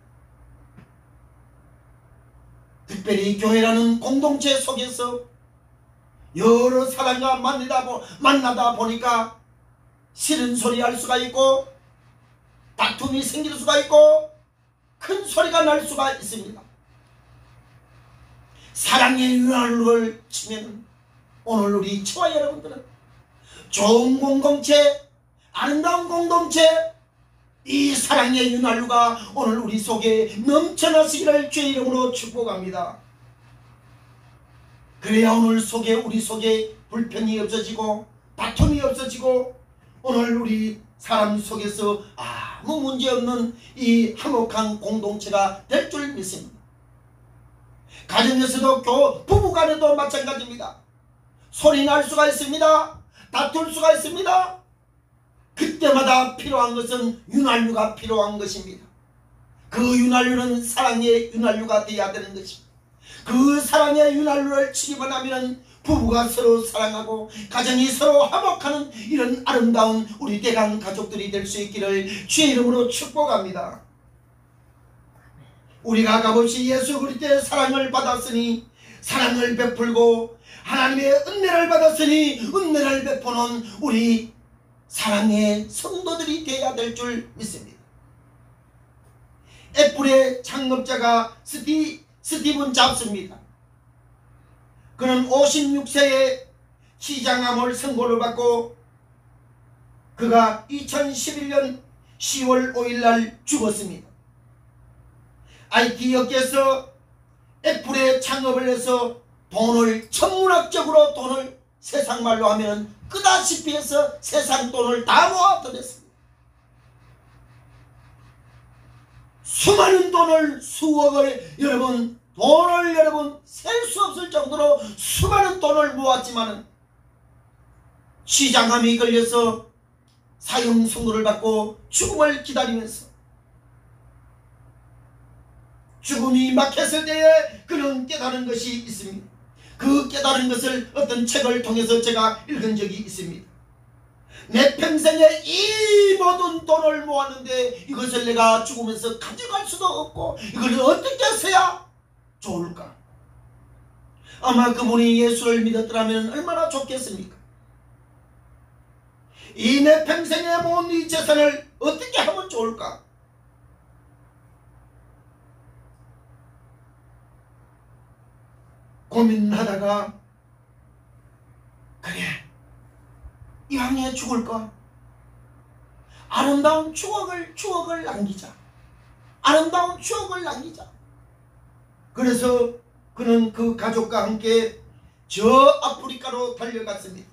특별히 교회라는 공동체 속에서 여러 사람과 만나다 보니까 싫은 소리 할 수가 있고, 다툼이 생길 수가 있고, 큰 소리가 날 수가 있습니다. 사랑의 윤활유를 치면 오늘 우리 저와 여러분들은 좋은 공동체, 아름다운 공동체, 이 사랑의 윤활유가 오늘 우리 속에 넘쳐나시기를 주의 이름으로 축복합니다. 그래야 오늘 우리 속에 불편이 없어지고 다툼이 없어지고, 오늘 우리 사람 속에서 아무 문제 없는 이 화목한 공동체가 될 줄 믿습니다. 가정에서도 부부간에도 마찬가지입니다. 소리 날 수가 있습니다. 다툴 수가 있습니다. 그때마다 필요한 것은 윤활유가 필요한 것입니다. 그 윤활유는 사랑의 윤활유가 되어야 되는 것입니다. 그 사랑의 윤활유를 치기만 하면 부부가 서로 사랑하고 가정이 서로 화목하는 이런 아름다운 우리 대강 가족들이 될 수 있기를 주의 이름으로 축복합니다. 우리가 값없이 예수 그리스도의 사랑을 받았으니 사랑을 베풀고 하나님의 은혜를 받았으니 은혜를 베푸는 우리 사랑의 성도들이 되어야 될 줄 믿습니다. 애플의 창업자가 스티븐 잡스입니다. 그는 56세에 시장암을 선고를 받고 그가 2011년 10월 5일 날 죽었습니다. IT 업계에서 애플에 창업을 해서 돈을 천문학적으로 돈을 세상말로 하면 끄다시피 해서 세상 돈을 다 모아들였습니다. 수많은 돈을 수억을 돈을 셀 수 없을 정도로 수많은 돈을 모았지만은 시장암이 걸려서 사형 선고를 받고 죽음을 기다리면서 죽음이 막혔을 때에 그는 깨달은 것이 있습니다. 그 깨달은 것을 어떤 책을 통해서 제가 읽은 적이 있습니다. 내 평생에 이 모든 돈을 모았는데 이것을 내가 죽으면서 가져갈 수도 없고 이걸 어떻게 써야 좋을까? 아마 그분이 예수를 믿었더라면 얼마나 좋겠습니까? 이 내 평생에 모은 이 재산을 어떻게 하면 좋을까? 고민하다가 그래 이왕에 죽을까? 아름다운 추억을 남기자. 아름다운 추억을 남기자. 그래서 그는 그 가족과 함께 저 아프리카로 달려갔습니다.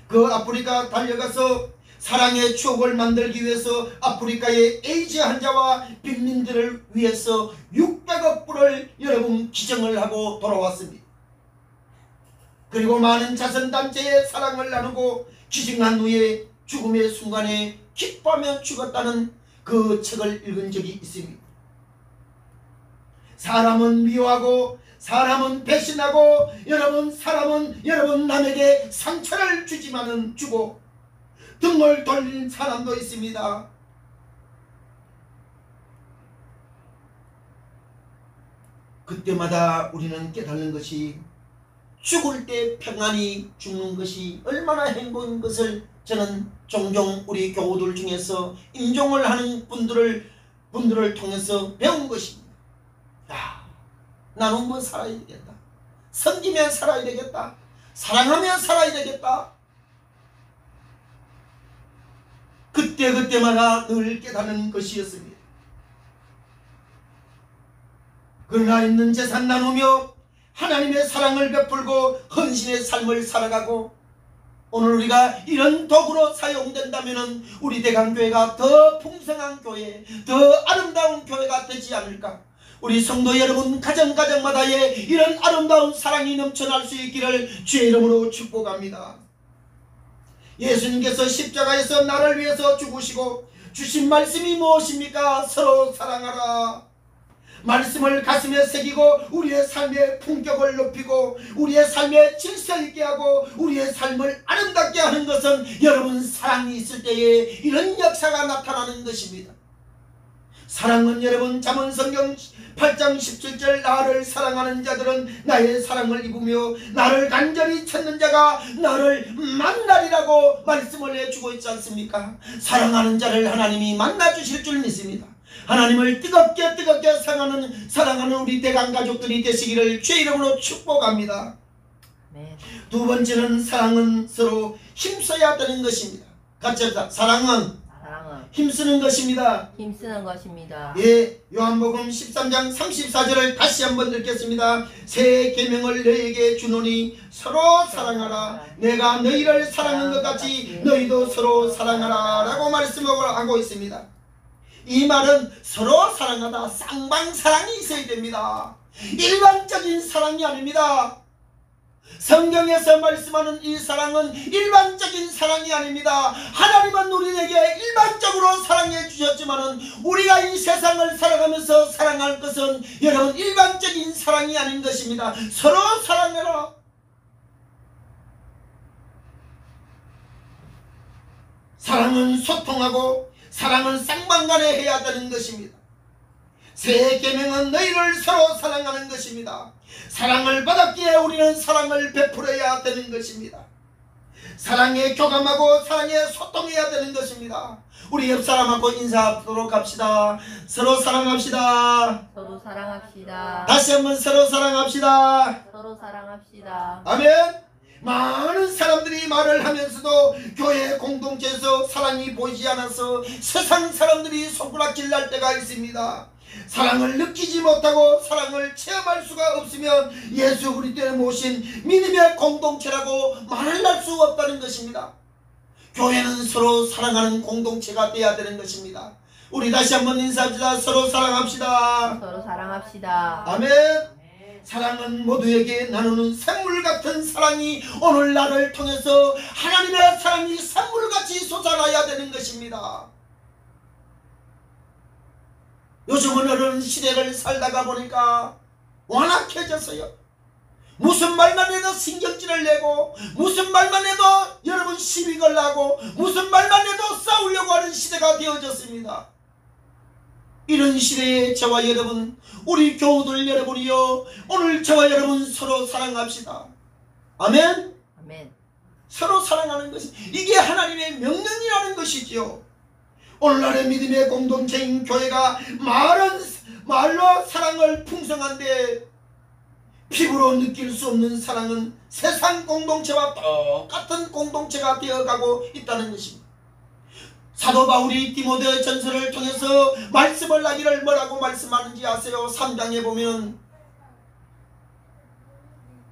그 아프리카 달려가서 사랑의 추억을 만들기 위해서 아프리카의 에이즈 환자와 빈민들을 위해서 600억 불을 여러분 기증을 하고 돌아왔습니다. 그리고 많은 자선단체의 사랑을 나누고 기증한 후에 죽음의 순간에 기뻐하며 죽었다는 그 책을 읽은 적이 있습니다. 사람은 미워하고 사람은 배신하고 사람은 남에게 상처를 주지만은 주고 등을 돌린 사람도 있습니다. 그때마다 우리는 깨닫는 것이 죽을 때 평안히 죽는 것이 얼마나 행복인 것을 저는 종종 우리 교우들 중에서 임종을 하는 분들을 통해서 배운 것입니다. 나는 뭐 살아야 되겠다. 섬기면 살아야 되겠다. 사랑하며 살아야 되겠다. 그때마다 늘 깨닫는 것이었습니다. 그러나 있는 재산 나누며 하나님의 사랑을 베풀고 헌신의 삶을 살아가고 오늘 우리가 이런 도구로 사용된다면 우리 대강교회가 더 풍성한 교회, 더 아름다운 교회가 되지 않을까. 우리 성도 여러분 가정마다에 이런 아름다운 사랑이 넘쳐날 수 있기를 주의 이름으로 축복합니다. 예수님께서 십자가에서 나를 위해서 죽으시고 주신 말씀이 무엇입니까? 서로 사랑하라. 말씀을 가슴에 새기고 우리의 삶의 품격을 높이고 우리의 삶의 질서 있게 하고 우리의 삶을 아름답게 하는 것은 여러분 사랑이 있을 때에 이런 역사가 나타나는 것입니다. 사랑은 여러분 잠언성경 8장 17절 나를 사랑하는 자들은 나의 사랑을 입으며 나를 간절히 찾는 자가 나를 만나리라고 말씀을 해주고 있지 않습니까? 사랑하는 자를 하나님이 만나주실 줄 믿습니다. 하나님을 뜨겁게 사랑하는 우리 대강 가족들이 되시기를 주의 이름으로 축복합니다. 네. 두 번째는 사랑은 서로 힘써야 되는 것입니다. 같이 합시다. 사랑은 힘쓰는 것입니다. 힘쓰는 것입니다. 예, 요한복음 13장 34절을 다시 한번 읽겠습니다. 새 계명을 너희에게 주노니 서로 사랑하라. 내가 너희를 사랑한 것 같이 너희도 서로 사랑하라 라고 말씀을 하고 있습니다. 이 말은 서로 사랑하다 쌍방사랑이 있어야 됩니다. 일반적인 사랑이 아닙니다. 성경에서 말씀하는 이 사랑은 일반적인 사랑이 아닙니다. 하나님은 우리에게 일반적으로 사랑해 주셨지만 우리가 이 세상을 살아가면서 사랑할 것은 여러분 일반적인 사랑이 아닌 것입니다. 서로 사랑해라. 사랑은 소통하고 사랑은 쌍방간에 해야 되는 것입니다. 새 계명은 너희를 서로 사랑하는 것입니다. 사랑을 받았기에 우리는 사랑을 베풀어야 되는 것입니다. 사랑에 교감하고 사랑에 소통해야 되는 것입니다. 우리 옆 사람하고 인사하도록 합시다. 서로 사랑합시다. 서로 사랑합시다. 다시 한번 서로 사랑합시다. 서로 사랑합시다. 아멘. 많은 사람들이 말을 하면서도 교회 공동체에서 사랑이 보이지 않아서 세상 사람들이 손가락질 날 때가 있습니다. 사랑을 느끼지 못하고 사랑을 체험할 수가 없으면 예수 그리스도에 모신 믿음의 공동체라고 말할 수 없다는 것입니다. 교회는 서로 사랑하는 공동체가 되어야 되는 것입니다. 우리 다시 한번 인사합시다. 서로 사랑합시다. 서로 사랑합시다. 아멘. 사랑은 모두에게 나누는 샘물 같은 사랑이 오늘 나를 통해서 하나님의 사랑이 샘물같이 솟아나야 되는 것입니다. 요즘은 이런 시대를 살다가 보니까 완악해졌어요. 무슨 말만 해도 신경질을 내고 무슨 말만 해도 여러분 시비 걸라고 무슨 말만 해도 싸우려고 하는 시대가 되어졌습니다. 이런 시대에 저와 여러분, 우리 교우들 여러분이요, 오늘 저와 여러분 서로 사랑합시다. 아멘. 아멘. 서로 사랑하는 것이 이게 하나님의 명령이라는 것이지요. 오늘날의 믿음의 공동체인 교회가 말로 사랑을 풍성한데 피부로 느낄 수 없는 사랑은 세상 공동체와 똑같은 공동체가 되어가고 있다는 것입니다. 사도 바울이 디모데 전서를 통해서 말씀을 하기를 뭐라고 말씀하는지 아세요? 3장에 보면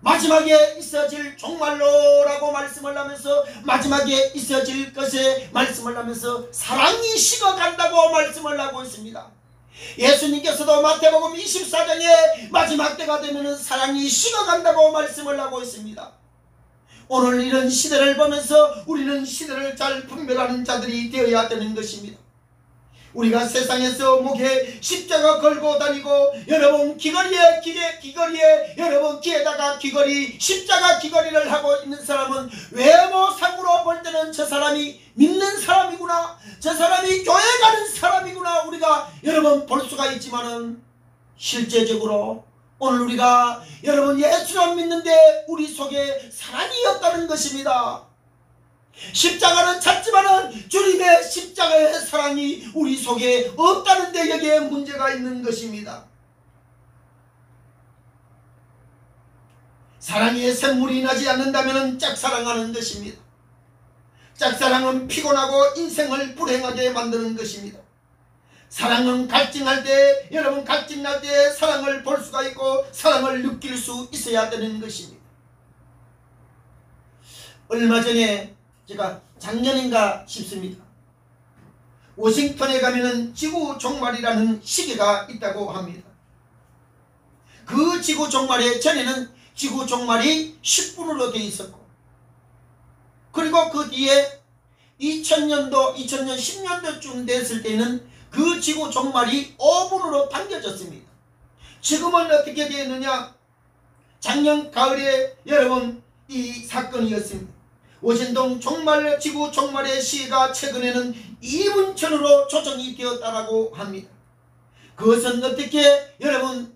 마지막에 있어질 종말로라고 말씀을 하면서 마지막에 있어질 것에 말씀을 하면서 사랑이 식어간다고 말씀을 하고 있습니다. 예수님께서도 마태복음 24장에 마지막 때가 되면 사랑이 식어간다고 말씀을 하고 있습니다. 오늘 이런 시대를 보면서 우리는 시대를 잘 분별하는 자들이 되어야 되는 것입니다. 우리가 세상에서 목에 십자가 걸고 다니고 여러분 귀걸이에 여러분 귀에다가 귀걸이 십자가 귀걸이를 하고 있는 사람은 외모상으로 볼 때는 저 사람이 믿는 사람이구나, 저 사람이 교회 가는 사람이구나 우리가 여러분 볼 수가 있지만은 실제적으로 오늘 우리가 여러분 예수를 믿는데 우리 속에 사랑이 없다는 것입니다. 십자가는 찾지만은 주님의 십자가의 사랑이 우리 속에 없다는데 여기에 문제가 있는 것입니다. 사랑의 샘물이 나지 않는다면 짝사랑하는 것입니다. 짝사랑은 피곤하고 인생을 불행하게 만드는 것입니다. 사랑은 갈증할 때, 여러분 갈증날 때 사랑을 볼 수가 있고 사랑을 느낄 수 있어야 되는 것입니다. 얼마 전에 제가 작년인가 싶습니다. 워싱턴에 가면은 지구 종말이라는 시계가 있다고 합니다. 그 지구 종말에 전에는 지구 종말이 10분으로 되어 있었고, 그리고 그 뒤에 2000년도 10년도쯤 됐을 때는 그 지구 종말이 5분으로 당겨졌습니다. 지금은 어떻게 되었느냐? 작년 가을에 여러분 이 사건이었습니다. 워싱턴 지구 종말의 시가 최근에는 2분 전으로 조정이 되었다라고 합니다. 그것은 어떻게 여러분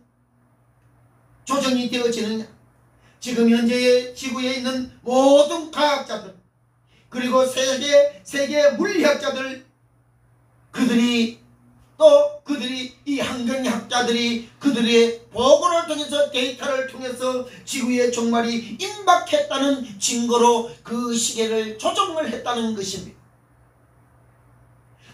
조정이 되어지느냐? 지금 현재 지구에 있는 모든 과학자들 그리고 세계 물리학자들 그들이 이 환경학자들이 그들의 보고를 통해서 데이터를 통해서 지구의 종말이 임박했다는 증거로 그 시계를 조정을 했다는 것입니다.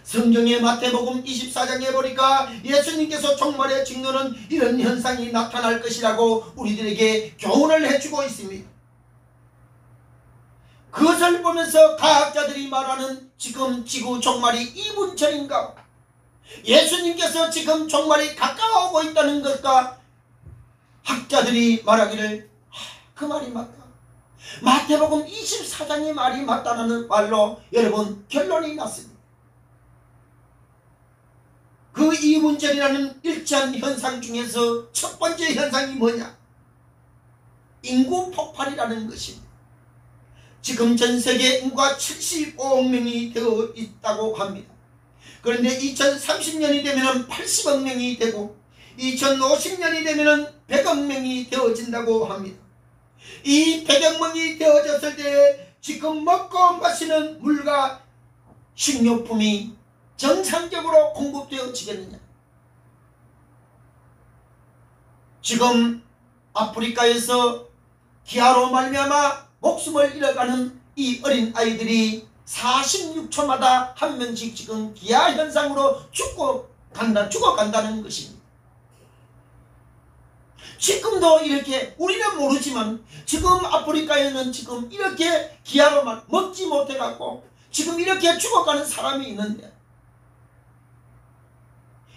성경의 마태복음 24장에 보니까 예수님께서 종말의 증거는 이런 현상이 나타날 것이라고 우리들에게 교훈을 해주고 있습니다. 그것을 보면서 과학자들이 말하는 지금 지구 종말이 2분 전인가, 예수님께서 지금 종말이 가까워오고 있다는 것과 학자들이 말하기를 그 말이 맞다, 마태복음 24장의 말이 맞다는 말로 여러분 결론이 났습니다. 그 2분 전이라는 일치한 현상 중에서 첫 번째 현상이 뭐냐? 인구 폭발이라는 것입니다. 지금 전 세계 인구가 75억 명이 되어 있다고 합니다. 그런데 2030년이 되면 80억 명이 되고 2050년이 되면은 100억 명이 되어진다고 합니다. 이 100억 명이 되어졌을 때 지금 먹고 마시는 물과 식료품이 정상적으로 공급되어지겠느냐? 지금 아프리카에서 기아로 말미암아 목숨을 잃어가는 이 어린 아이들이 46초마다 한 명씩 지금 기아 현상으로 죽어간다는 것입니다. 지금도 이렇게 우리는 모르지만 지금 아프리카에는 지금 이렇게 기아로만 먹지 못해갖고 지금 이렇게 죽어가는 사람이 있는데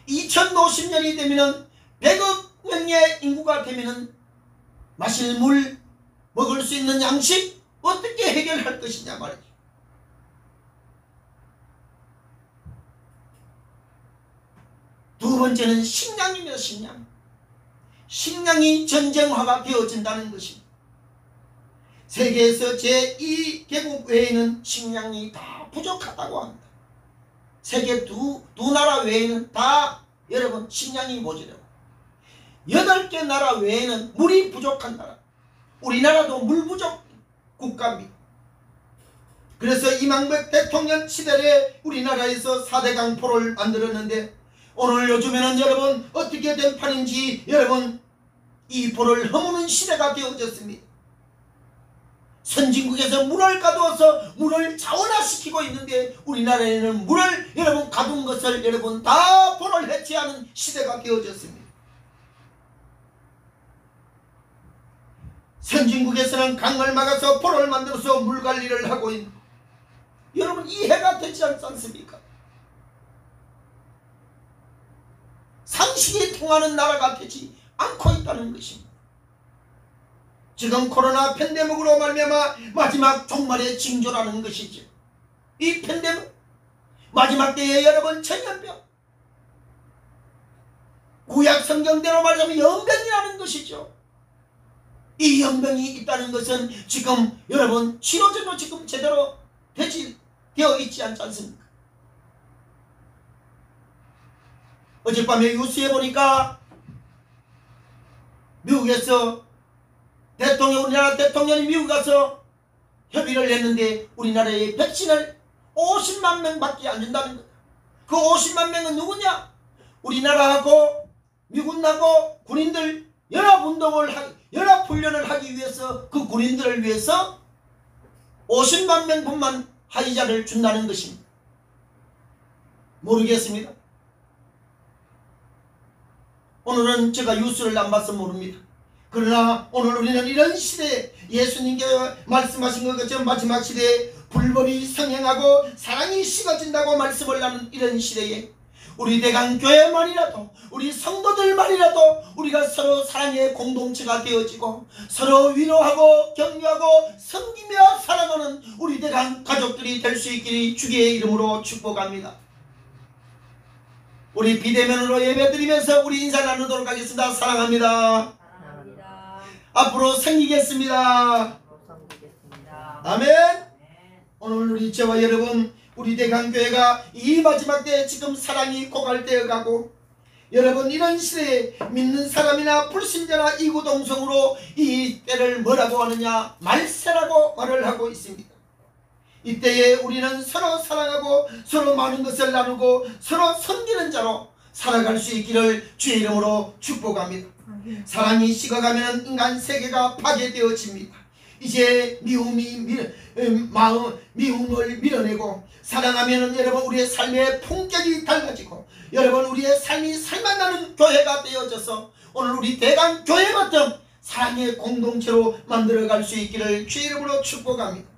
2050년이 되면은 100억 명의 인구가 되면은 마실 물, 먹을 수 있는 양식 어떻게 해결할 것이냐 말이죠. 두 번째는 식량입니다. 식량이 전쟁화가 되어진다는 것입니다. 세계에서 제2개국 외에는 식량이 다 부족하다고 합니다. 세계 두 나라 외에는 다 여러분 식량이 모자라고 8개 나라 외에는 물이 부족한 나라. 우리나라도 물 부족 국가입니다. 그래서 이명박 대통령 시대에 우리나라에서 4대 강포를 만들었는데 오늘 요즘에는 여러분 어떻게 된 판인지 여러분 이 포를 허무는 시대가 되어졌습니다. 선진국에서 물을 가두어서 물을 자원화시키고 있는데 우리나라에는 물을 여러분 가둔 것을 여러분 다 포를 해체하는 시대가 되어졌습니다. 선진국에서는 강을 막아서 포를 만들어서 물 관리를 하고 있는 여러분 이해가 되지 않지 않습니까? 상식이 통하는 나라가 되지 않고 있다는 것입니다. 지금 코로나 팬데믹으로 말미암아 마지막 종말의 징조라는 것이죠. 이 팬데믹 마지막 때에 여러분 천연병 구약 성경대로 말하자면 연병이라는 것이죠. 이 연병이 있다는 것은 지금 여러분 치료제도 지금 제대로 되어 있지 않지 않습니까? 어젯밤에 뉴스에 보니까 미국에서 우리나라 대통령이 미국 가서 협의를 했는데 우리나라의 백신을 50만 명밖에 안 준다는 거예요. 그 50만 명은 누구냐? 우리나라하고 미군하고 군인들 연합훈련을 하기 위해서 그 군인들을 위해서 50만 명분만 화이자를 준다는 것입니다. 모르겠습니다. 오늘은 제가 뉴스를 안 봐서 모릅니다. 그러나 오늘 우리는 이런 시대에 예수님께서 말씀하신 것처럼 마지막 시대에 불법이 성행하고 사랑이 식어진다고 말씀을 하는 이런 시대에 우리 대강교회만이라도 우리 성도들만이라도 우리가 서로 사랑의 공동체가 되어지고 서로 위로하고 격려하고 섬기며 살아가는 우리 대강 가족들이 될 수 있기를 주의 이름으로 축복합니다. 우리 비대면으로 예배드리면서 우리 인사 나누도록 하겠습니다. 사랑합니다. 사랑합니다. 앞으로 섬기겠습니다. 아멘. 오늘 우리 저와 여러분 우리 대강교회가 이 마지막 때에 지금 사랑이 고갈되어 가고 여러분 이런 시대에 믿는 사람이나 불신자나 이구동성으로 이 때를 뭐라고 하느냐 말세라고 말을 하고 있습니다. 이때에 우리는 서로 사랑하고 서로 많은 것을 나누고 서로 섬기는 자로 살아갈 수 있기를 주의 이름으로 축복합니다. 사랑이 식어가면 인간 세계가 파괴되어집니다. 이제 미움을 밀어내고 사랑하면은 여러분 우리의 삶의 품격이 달라지고 여러분 우리의 삶이 살만나는 교회가 되어져서 오늘 우리 대강 교회 같은 사랑의 공동체로 만들어갈 수 있기를 주의 이름으로 축복합니다.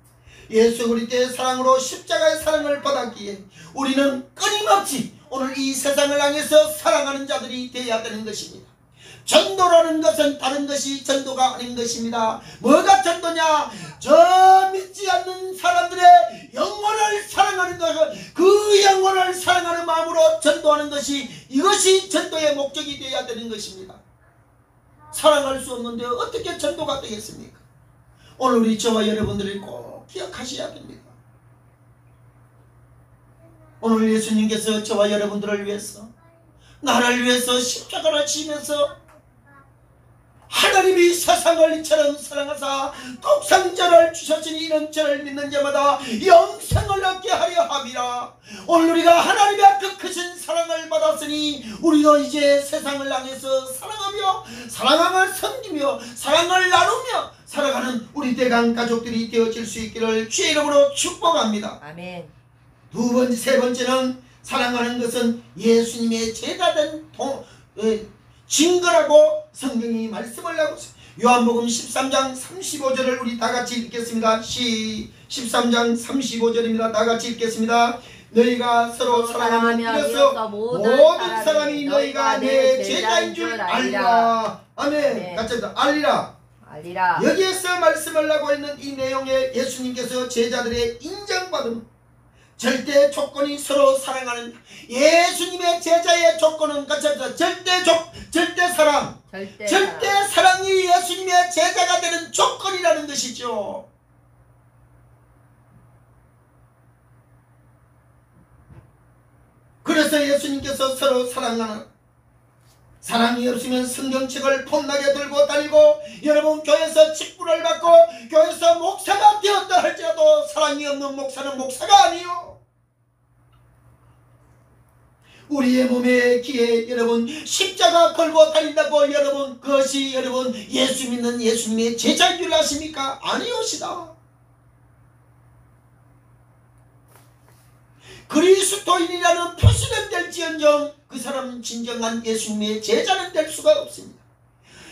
예수 그리스도의 사랑으로 십자가의 사랑을 받았기에 우리는 끊임없이 오늘 이 세상을 향해서 사랑하는 자들이 되어야 되는 것입니다. 전도라는 것은 다른 것이 전도가 아닌 것입니다. 뭐가 전도냐? 저 믿지 않는 사람들의 영혼을 사랑하는 것을 그 영혼을 사랑하는 마음으로 전도하는 것이 이것이 전도의 목적이 되어야 되는 것입니다. 사랑할 수 없는데 어떻게 전도가 되겠습니까? 오늘 우리 저와 여러분들이 꼭 기억하셔야 됩니다. 오늘 예수님께서 저와 여러분들을 위해서 나를 위해서 십자가를 지면서 하나님이 세상을 이처럼 사랑하사 독생자를 주셨으니 이는 저를 믿는 자마다 영생을 얻게 하려 함이라. 오늘 우리가 하나님의 그 크신 사랑을 받았으니 우리도 이제 세상을 향해서 사랑하며 사랑함을 섬기며 사랑을 나누며 살아가는 우리 대강 가족들이 되어질 수 있기를 주의 이름으로 축복합니다. 아멘. 두 번째, 세 번째는 사랑하는 것은 예수님의 제자된 증거라고 성경이 말씀을 하고 있습니다. 요한복음 13장 35절을 우리 다같이 읽겠습니다. 13장 35절입니다. 다같이 읽겠습니다. 너희가 서로 사랑하면 이로써 모든 사람이 너희가 내 제자인 줄 알리라. 아멘. 같이 합니다. 알리라. 알리라. 여기에서 말씀을 하고 있는 이 내용에 예수님께서 제자들의 인정받음, 절대 조건이 서로 사랑하는 예수님의 제자의 조건은 같이 합니다. 절대 사랑. 절대 사랑이 예수님의 제자가 되는 조건이라는 것이죠. 그래서 예수님께서 서로 사랑하는, 사랑이 없으면 성경책을 폼나게 들고 다니고 여러분 교회에서 직분을 받고 교회에서 목사가 되었다 할지라도 사랑이 없는 목사는 목사가 아니요. 우리의 몸에 귀에 여러분 십자가 걸고 다닌다고 여러분 그것이 여러분 예수 믿는 예수님의 제자인 줄 아십니까? 아니오시다. 그리스도인이라는 표시는 될지언정 그 사람은 진정한 예수님의 제자는 될 수가 없습니다.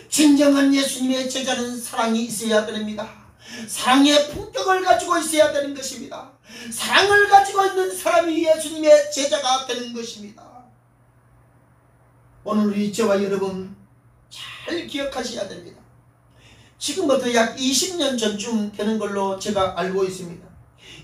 진정한 예수님의 제자는 사랑이 있어야 됩니다. 사랑의 품격을 가지고 있어야 되는 것입니다. 사랑을 가지고 있는 사람이 예수님의 제자가 되는 것입니다. 오늘 우리 저와 여러분 잘 기억하셔야 됩니다. 지금부터 약 20년 전쯤 되는 걸로 제가 알고 있습니다.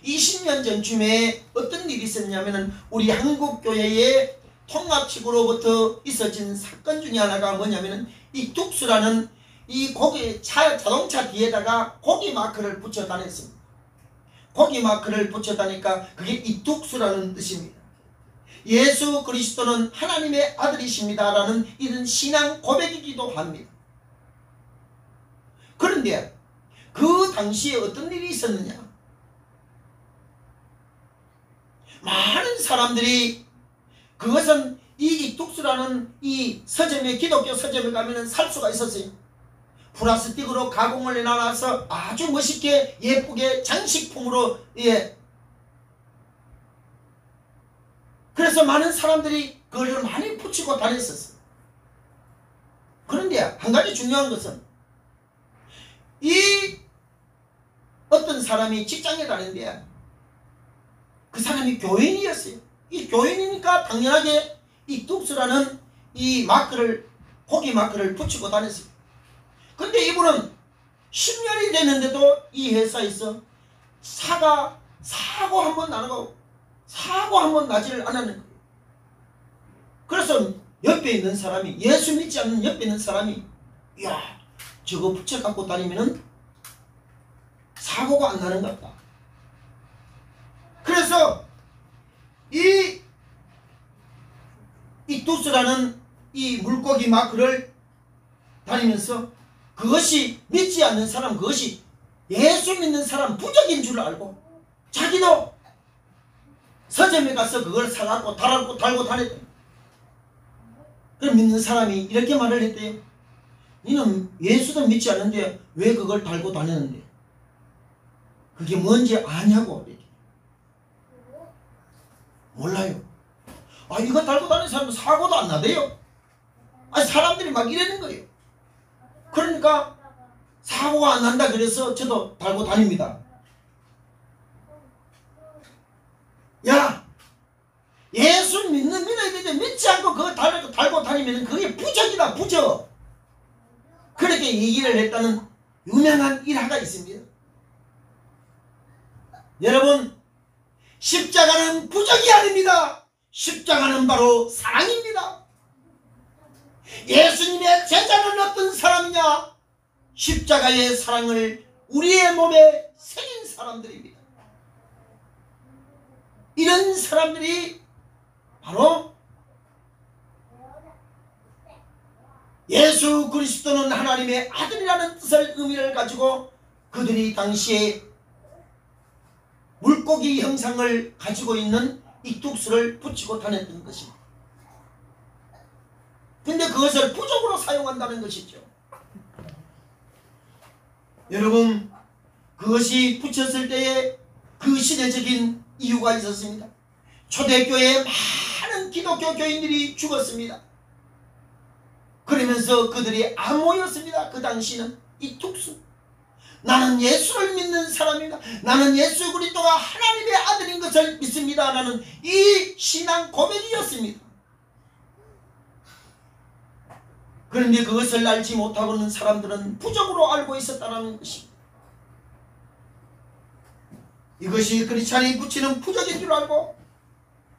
20년 전쯤에 어떤 일이 있었냐면은 우리 한국교회의 통합측으로부터 있어진 사건 중에 하나가 뭐냐면은 이 뚝수라는 이 고기 자동차 뒤에다가 고기 마크를 붙여 다녔습니다. 고기 마크를 붙여 다니까 그게 이뚝수라는 뜻입니다. 예수 그리스도는 하나님의 아들이십니다 라는 이런 신앙 고백이기도 합니다. 그런데 그 당시에 어떤 일이 있었느냐, 많은 사람들이 그것은 이 이뚝수라는 이 서점에, 기독교 서점에 가면은 살 수가 있었어요. 플라스틱으로 가공을 해놔서 아주 멋있게 예쁘게 장식품으로, 예. 그래서 많은 사람들이 그걸 많이 붙이고 다녔었어요. 그런데 한 가지 중요한 것은 이 어떤 사람이 직장에 다니는데 그 사람이 교인이었어요. 이 교인이니까 당연하게 이 뚝수라는 이 마크를, 고기 마크를 붙이고 다녔어요. 근데 이분은 10년이 됐는데도 이 회사에서 사고 한 번 안 하고 사고 한 번 나지를 않았는 거예요. 그래서 옆에 있는 사람이, 예수 믿지 않는 옆에 있는 사람이, 야 저거 붙여 갖고 다니면은 사고가 안 나는 것 같다. 그래서 이 뚝수라는 이 물고기 마크를 다니면서 그것이 믿지 않는 사람, 그것이 예수 믿는 사람 부적인 줄 알고 자기도 서점에 가서 그걸 사갖고 달고 다녔대. 그럼 믿는 사람이 이렇게 말을 했대요. 너는 예수도 믿지 않는데 왜 그걸 달고 다녔는데? 그게 뭔지 아냐고. 몰라요. 아, 이거 달고 다니는 사람은 사고도 안 나대요. 아니, 사람들이 막 이러는 거예요. 그러니까 사고가 안 난다 그래서 저도 달고 다닙니다. 야, 예수 믿어야 되는데 믿지 않고 그거 달고 다니면 그게 부적이다, 부적. 그렇게 얘기를 했다는 유명한 일화가 있습니다. 여러분, 십자가는 부적이 아닙니다. 십자가는 바로 사랑입니다. 예수님의 제자는 어떤 사람이냐? 십자가의 사랑을 우리의 몸에 새긴 사람들입니다. 이런 사람들이 바로 예수 그리스도는 하나님의 아들이라는 뜻을 의미를 가지고 그들이 당시에 물고기 형상을 가지고 있는 이툭수를 붙이고 다녔던 것입니다. 근데 그것을 부적으로 사용한다는 것이죠. 여러분, 그것이 붙였을 때에 그 시대적인 이유가 있었습니다. 초대교회에 많은 기독교 교인들이 죽었습니다. 그러면서 그들이 암호였습니다. 그 당시는 이툭수. 나는 예수를 믿는 사람입니다. 나는 예수 그리스도가 하나님의 아들인 것을 믿습니다. 라는 이 신앙 고백이었습니다. 그런데 그것을 알지 못하고는 사람들은 부적으로 알고 있었다는 것입니다. 이것이 크리스찬이 붙이는 부적인 줄 알고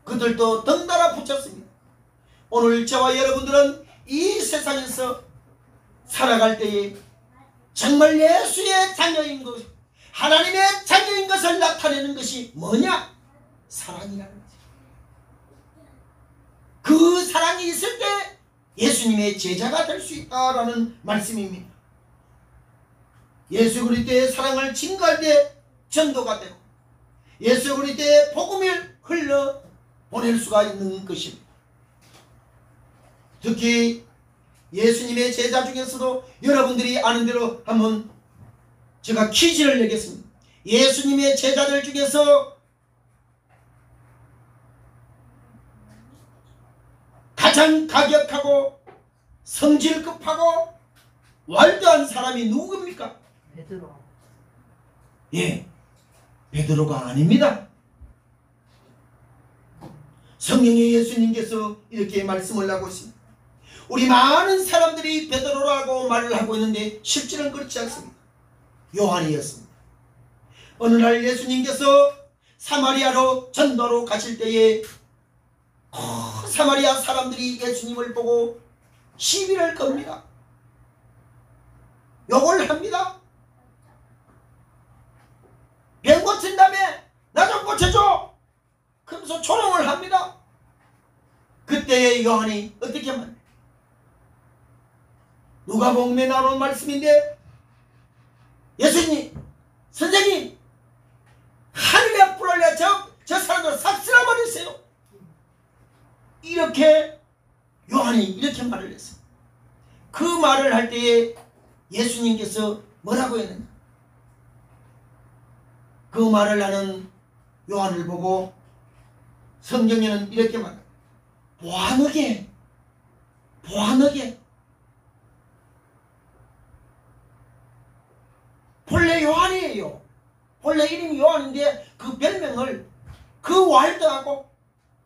그들도 덩달아 붙였습니다. 오늘 저와 여러분들은 이 세상에서 살아갈 때에 정말 예수의 자녀인 것, 하나님의 자녀인 것을 나타내는 것이 뭐냐? 사랑이라는 거죠. 그 사랑이 있을 때 예수님의 제자가 될 수 있다라는 말씀입니다. 예수 그리스도의 사랑을 증거할 때 전도가 되고 예수 그리스도의 복음을 흘러 보낼 수가 있는 것입니다. 특히 예수님의 제자 중에서도 여러분들이 아는 대로 한번 제가 퀴즈를 내겠습니다. 예수님의 제자들 중에서 가장 가격하고 성질급하고 완도한 사람이 누굽니까? 베드로. 예, 베드로가 아닙니다. 성경의 예수님께서 이렇게 말씀을 하고 있습니다. 우리 많은 사람들이 베드로라고 말을 하고 있는데 실제는 그렇지 않습니다. 요한이었습니다. 어느 날 예수님께서 사마리아로 전도로 가실 때에 사마리아 사람들이 예수님을 보고 시비를 겁니다. 욕을 합니다. 병 고친다며 나 좀 고쳐줘. 그러면서 조롱을 합니다. 그때의 요한이 어떻게 말해요? 누가복음에 나오는 말씀인데 예수님, 선생님, 하늘에 불을 저 사람들 싹 쓸어버리세요. 이렇게 요한이 이렇게 말을 했어요. 그 말을 할 때에 예수님께서 뭐라고 했느냐? 그 말을 하는 요한을 보고 성경에는 이렇게 말합니다. 보아너게 본래 요한이에요. 본래 이름이 요한인데 그 별명을 그 와일드하고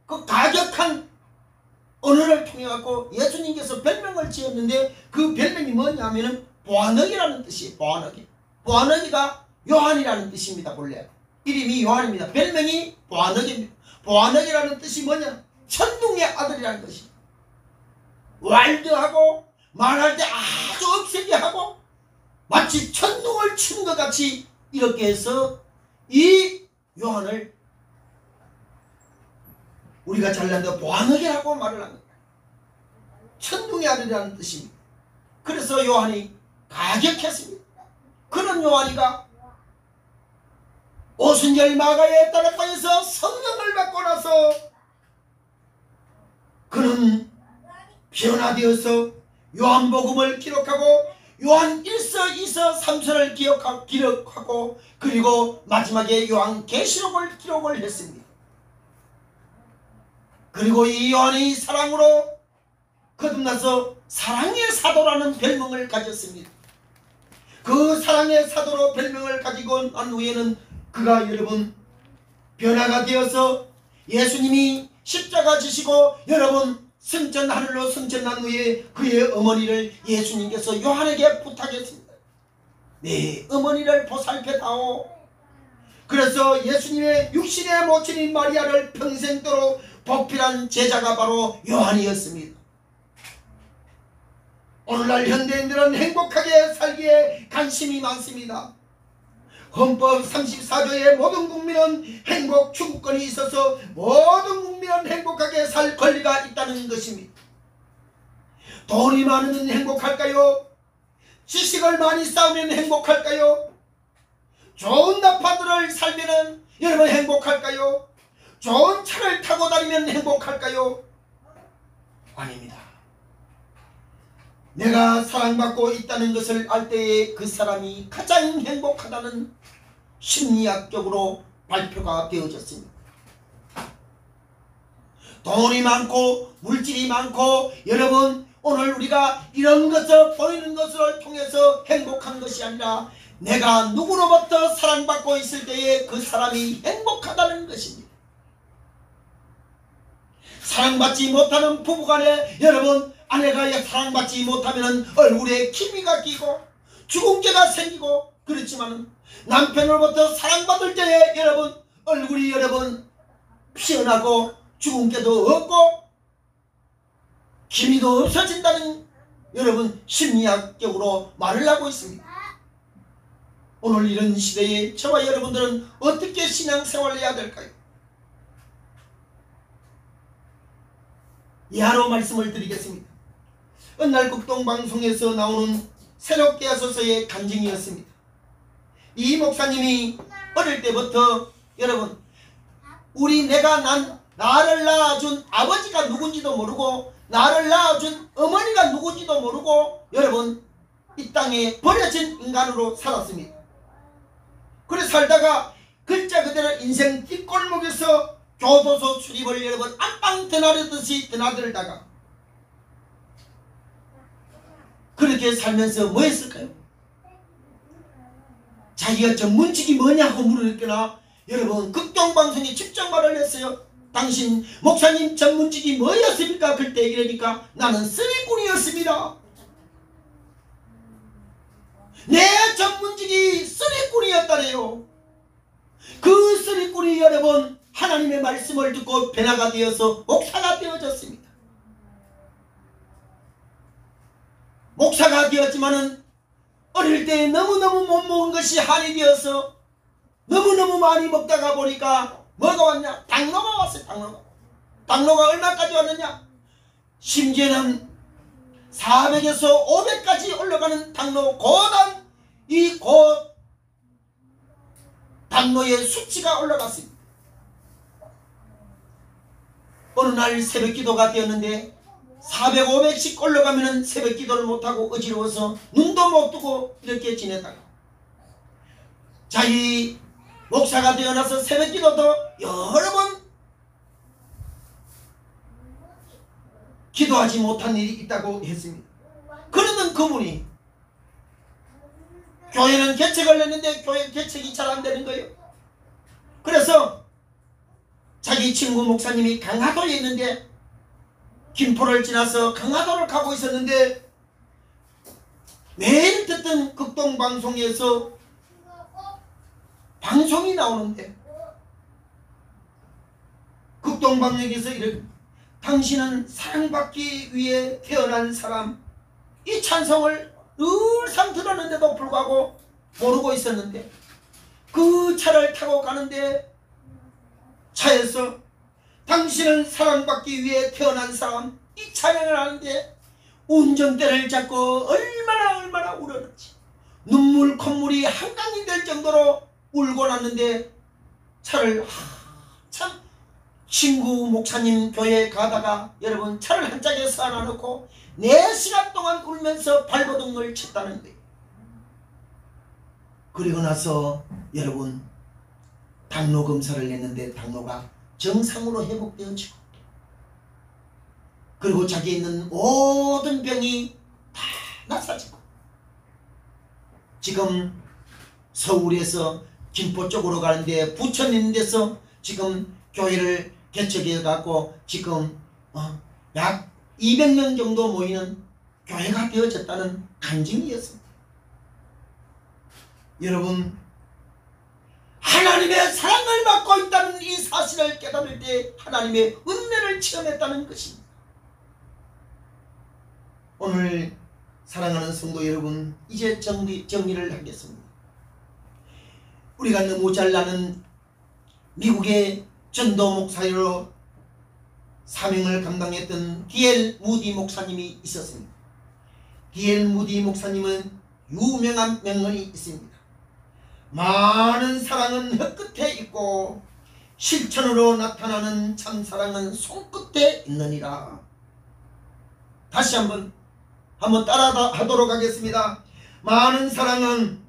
그 가격한 언어를 통해 갖고 예수님께서 별명을 지었는데 그 별명이 뭐냐면은 보아너기라는 뜻이에요. 보아너기가 요한이라는 뜻입니다. 본래 이름이 요한입니다. 별명이 보아너기입니다. 보아너기라는 뜻이 뭐냐? 천둥의 아들이라는 것입니다. 와일드하고 말할 때 아주 억세게 하고 마치 천둥을 치는 것 같이 이렇게 해서 이 요한을 우리가 잘난다 보아너기라고 말을 합니다. 천둥의 아들이라는 뜻입니다. 그래서 요한이 가격했습니다. 그런 요한이가 오순절 마가의 다락방에서 성령을 받고 나서 그는 변화되어서 요한복음을 기록하고 요한 1서, 2서, 3서를 기록하고 그리고 마지막에 요한계시록을 기록을 했습니다. 그리고 이 요한이 사랑으로 거듭나서 사랑의 사도라는 별명을 가졌습니다. 그 사랑의 사도로 별명을 가지고 난 후에는 그가 여러분 변화가 되어서 예수님이 십자가 지시고 여러분 승천 하늘로 승천한 후에 그의 어머니를 예수님께서 요한에게 부탁했습니다. 네 어머니를 보살펴다오. 그래서 예수님의 육신의 모친인 마리아를 평생도록 보필한 제자가 바로 요한이었습니다. 오늘날 현대인들은 행복하게 살기에 관심이 많습니다. 헌법 34조에 모든 국민은 행복 추구권이 있어서 모든 국민은 행복하게 살 권리가 있다는 것입니다. 돈이 많으면 행복할까요? 지식을 많이 쌓으면 행복할까요? 좋은 아파트를 살면 여러분 행복할까요? 좋은 차를 타고 다니면 행복할까요? 아닙니다. 내가 사랑받고 있다는 것을 알 때에 그 사람이 가장 행복하다는 심리학적으로 발표가 되어졌습니다. 돈이 많고 물질이 많고 여러분 오늘 우리가 이런 것을 보이는 것을 통해서 행복한 것이 아니라 내가 누구로부터 사랑받고 있을 때에 그 사람이 행복하다는 것입니다. 사랑받지 못하는 부부간에 여러분 아내가 사랑받지 못하면 얼굴에 기미가 끼고 주근깨가 생기고 그렇지만 남편으로부터 사랑받을 때에 여러분 얼굴이 여러분 피어나고 주근깨도 없고 기미도 없어진다는 여러분 심리학적으로 말을 하고 있습니다. 오늘 이런 시대에 저와 여러분들은 어떻게 신앙생활을 해야 될까요? 이하로 말씀을 드리겠습니다. 어느 날 극동방송에서 나오는 새롭게 하소서의 간증이었습니다. 이 목사님이 어릴 때부터 여러분 나를 낳아준 아버지가 누군지도 모르고 나를 낳아준 어머니가 누군지도 모르고 여러분 이 땅에 버려진 인간으로 살았습니다. 그래 살다가 글자 그대로 인생 뒷골목에서 교도소 출입을 여러분 안방 드나르듯이 드나들다가 그렇게 살면서 뭐 했을까요? 자기가 전문직이 뭐냐고 물으니까 여러분 극동방송에 직접 말을 했어요. 당신 목사님 전문직이 뭐였습니까? 그때 이러니까 나는 쓰리꾼이었습니다. 내 전문직이 쓰리꾼이었다네요. 그 쓰리꾼이 여러분 하나님의 말씀을 듣고 변화가 되어서 목사가 되어졌습니다. 목사가 되었지만은 어릴 때 너무너무 못 먹은 것이 한이 되어서 너무너무 많이 먹다가 보니까 뭐가 왔냐? 당뇨가 왔어요. 당뇨가 얼마까지 왔느냐? 심지어는 400에서 500까지 올라가는 당뇨 고단 당뇨의 수치가 올라갔습니다. 어느 날 새벽 기도가 되었는데 400, 500씩 올라가면 새벽 기도를 못하고 어지러워서 눈도 못 뜨고 이렇게 지내다가 자기 목사가 되어나서 새벽 기도도 여러 번 기도하지 못한 일이 있다고 했습니다. 그러던 그분이 교회는 개척을 했는데 교회 개척이 잘 안 되는 거예요. 그래서 자기 친구 목사님이 강화도에 있는데 김포를 지나서 강화도를 가고 있었는데 매일 듣던 극동방송에서 방송이 나오는데 극동방송에서 이렇게 당신은 사랑받기 위해 태어난 사람 이 찬송을 늘상 들었는데도 불구하고 모르고 있었는데 그 차를 타고 가는데 차에서 당신은 사랑받기 위해 태어난 사람 이 찬양을 하는데 운전대를 잡고 얼마나 울었는지 눈물 콧물이 한강이 될 정도로 울고 났는데 차를 참 친구 목사님 교회에 가다가 여러분 차를 한 짝에 쌓아놓고 4시간 동안 울면서 발버둥을 쳤다는 거예요. 그리고 나서 여러분 당뇨 검사를 했는데 당뇨가 정상으로 회복되어지고 그리고 자기 있는 모든 병이 다 나사지고 지금 서울에서 김포 쪽으로 가는데 부천 있는 데서 지금 교회를 개척해 갖고 지금 약 200명 정도 모이는 교회가 되어졌다는 간증이었습니다. 여러분 하나님의 사랑을 받고 있다는 이 사실을 깨달을 때 하나님의 은혜를 체험했다는 것입니다. 오늘 사랑하는 성도 여러분 이제 정리를 하겠습니다. 우리가 너무 잘 아는 미국의 전도 목사로 사명을 감당했던 D.L. 무디 목사님이 있었습니다. D.L. 무디 목사님은 유명한 명언이 있습니다. 많은 사랑은 혀끝에 있고 실천으로 나타나는 참사랑은 손끝에 있느니라. 다시 한번 따라하도록 하겠습니다. 많은 사랑은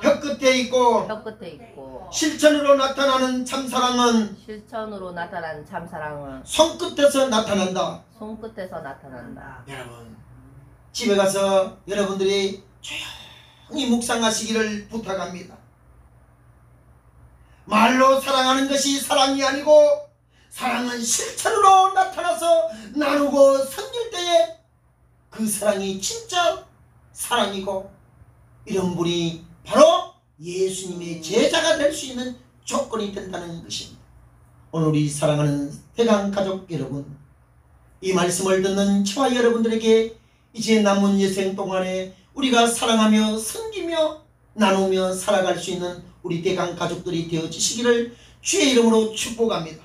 혀끝에 있고 실천으로 나타나는 참사랑은 손끝에서 나타난다. 여러분, 집에 가서 여러분들이 조용히 묵상하시기를 부탁합니다. 말로 사랑하는 것이 사랑이 아니고 사랑은 실천으로 나타나서 나누고 섬길 때에 그 사랑이 진짜 사랑이고, 이런 분이 바로 예수님의 제자가 될 수 있는 조건이 된다는 것입니다. 오늘 우리 사랑하는 대강 가족 여러분, 이 말씀을 듣는 저와 여러분들에게 이제 남은 여생 동안에 우리가 사랑하며 섬기며 나누며 살아갈 수 있는 우리 대강 가족들이 되어지시기를 주의 이름으로 축복합니다.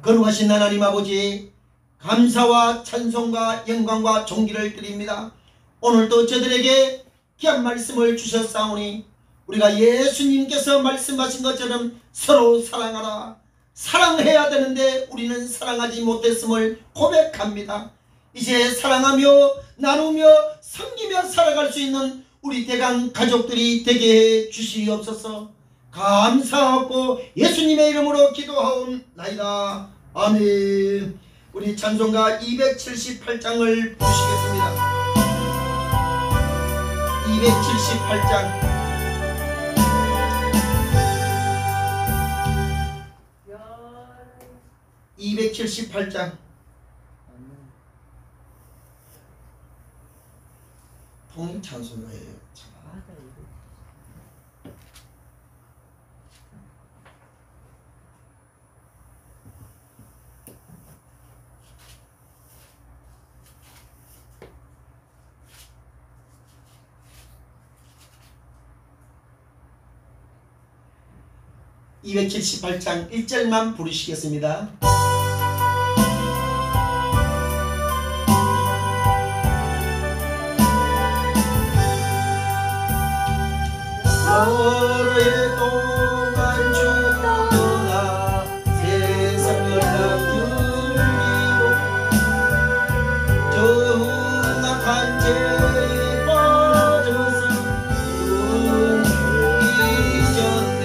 거룩하신 하나님 아버지, 감사와 찬송과 영광과 존귀를 드립니다. 오늘도 저들에게 귀한 말씀을 주셨사오니 우리가 예수님께서 말씀하신 것처럼 서로 사랑하라, 사랑해야 되는데 우리는 사랑하지 못했음을 고백합니다. 이제 사랑하며 나누며 섬기며 살아갈 수 있는 우리 대강 가족들이 되게 해 주시옵소서. 감사하고 예수님의 이름으로 기도하옵나이다. 아멘. 우리 찬송가 278장을 부르시겠습니다. 278장. 통일 찬송가예요. 278장 1절만 부르시겠습니다. 오래 동안 주구나 세상을 놔두리고 정악한 죄에 빠져서 눈이 졌네.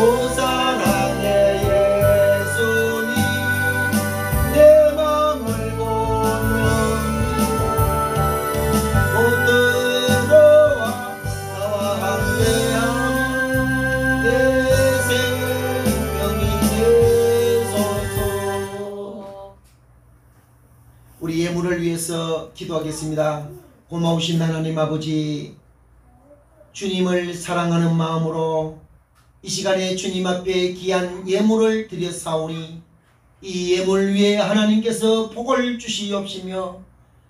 오 사랑의 예수님, 내 맘을 고릅니다. 못 들어와 나와 함께하면 내 생명이 되소서. 우리 예물을 위해서 기도하겠습니다. 고마우신 하나님 아버지, 주님을 사랑하는 마음으로 이 시간에 주님 앞에 귀한 예물을 드렸사오니 이 예물 위에 하나님께서 복을 주시옵시며,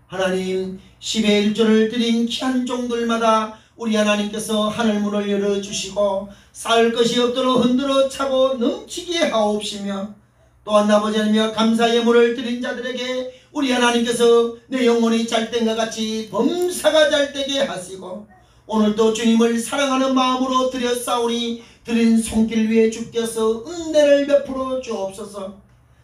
하나님 10의 1조를 드린 귀한 종들마다 우리 하나님께서 하늘문을 열어주시고 쌓을 것이 없도록 흔들어 차고 넘치게 하옵시며, 또한 아버지 하나님 감사 예물을 드린 자들에게 우리 하나님께서 내 영혼이 잘된과 같이 범사가 잘되게 하시고, 오늘도 주님을 사랑하는 마음으로 드렸사오니 드린 손길 위에 주께서 은혜를 베풀어 주옵소서.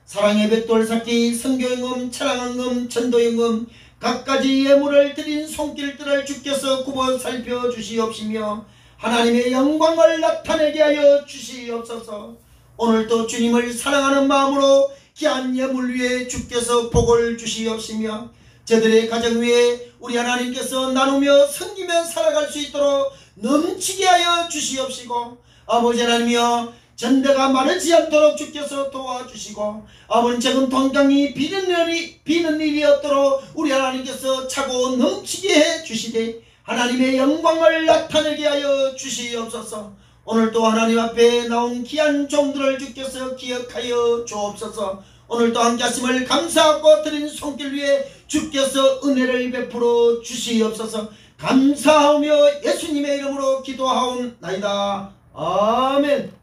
사랑의 뱃돌 쌓기, 선교연금, 찬양연금, 전도연금 각가지 예물을 드린 손길들을 주께서 굽어 살펴주시옵시며 하나님의 영광을 나타내게 하여 주시옵소서. 오늘도 주님을 사랑하는 마음으로 귀한 예물 위에 주께서 복을 주시옵시며 저들의 가정 위에 우리 하나님께서 나누며 섬기며 살아갈 수 있도록 넘치게 하여 주시옵시고, 아버지 하나님이여 전대가 마르지 않도록 주께서 도와주시고, 아버지 적은 통장이 비는 일이 없도록 우리 하나님께서 차고 넘치게 해 주시되 하나님의 영광을 나타내게 하여 주시옵소서. 오늘도 하나님 앞에 나온 귀한 종들을 주께서 기억하여 주옵소서. 오늘도 함께 하심을 감사하고 드린 손길 위에 주께서 은혜를 베풀어 주시옵소서. 감사하며 예수님의 이름으로 기도하옵나이다. 아멘.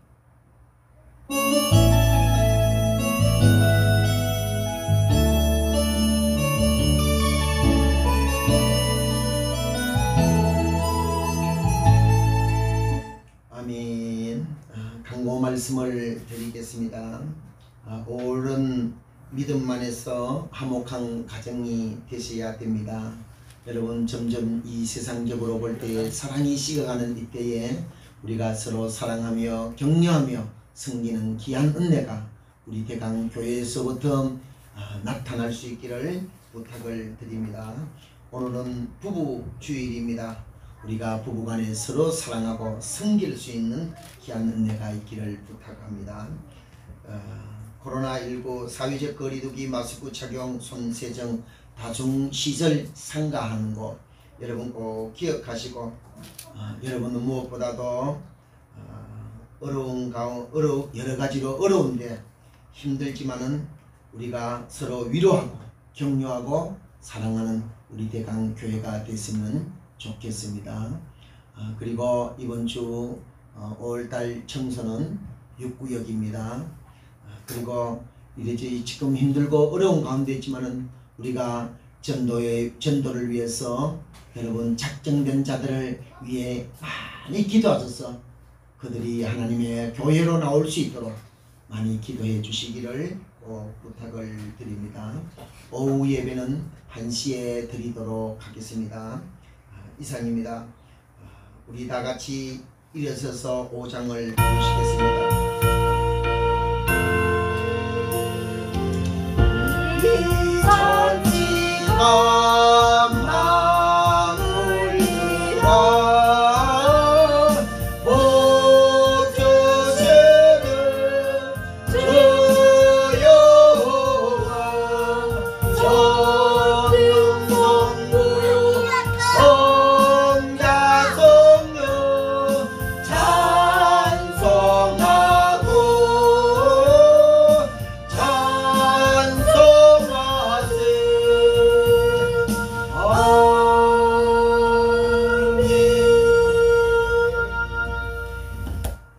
말씀을 드리겠습니다. 옳은 믿음 안에서 화목한 가정이 되셔야 됩니다. 여러분, 점점 이 세상적으로 볼 때에 사랑이 식어가는 이때에 우리가 서로 사랑하며 격려하며 섬기는 귀한 은혜가 우리 대강교회에서부터 나타날 수 있기를 부탁을 드립니다. 오늘은 부부 주일입니다. 우리가 부부간에 서로 사랑하고 섬길 수 있는 귀한 은혜가 있기를 부탁합니다. 코로나19 사회적 거리두기, 마스크 착용, 손세정, 다중시설 상가하는 것 여러분 꼭 기억하시고 여러분은 무엇보다도 여러 가지로 어려운데 힘들지만은 우리가 서로 위로하고 격려하고 사랑하는 우리 대강교회가 됐으면 좋겠습니다. 그리고 이번 주 5월달 청소는 6구역입니다. 그리고 이제 지금 힘들고 어려운 가운데 있지만은 우리가 전도를 위해서 여러분 작정된 자들을 위해 많이 기도하셔서 그들이 하나님의 교회로 나올 수 있도록 많이 기도해 주시기를 꼭 부탁을 드립니다. 오후 예배는 1시에 드리도록 하겠습니다. 이상입니다. 우리 다 같이 일어서서 5장을 보시겠습니다. 천지가 마음을 들어 모두 죄를 주여와 전능성부 성자성녀 찬송하고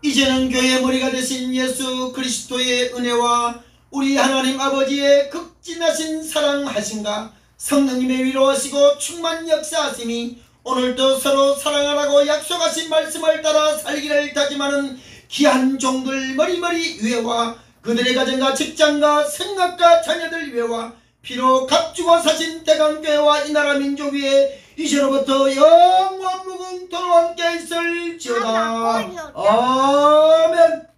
이제는 교회의 머리가 되신 예수 그리스도의 은혜와 우리 하나님 아버지의 극진하신 사랑하심과 성령님의 위로하시고 충만 역사하심이 오늘도 서로 사랑하라고 약속하신 말씀을 따라 살기를 다짐하는 귀한 종들 머리머리 위에와 그들의 가정과 직장과 생각과 자녀들 위에와 피로 값주고 사신 대강교회와 이 나라 민족 위에 이제로부터 영원 무궁토록 함께 있을지어다. 아멘.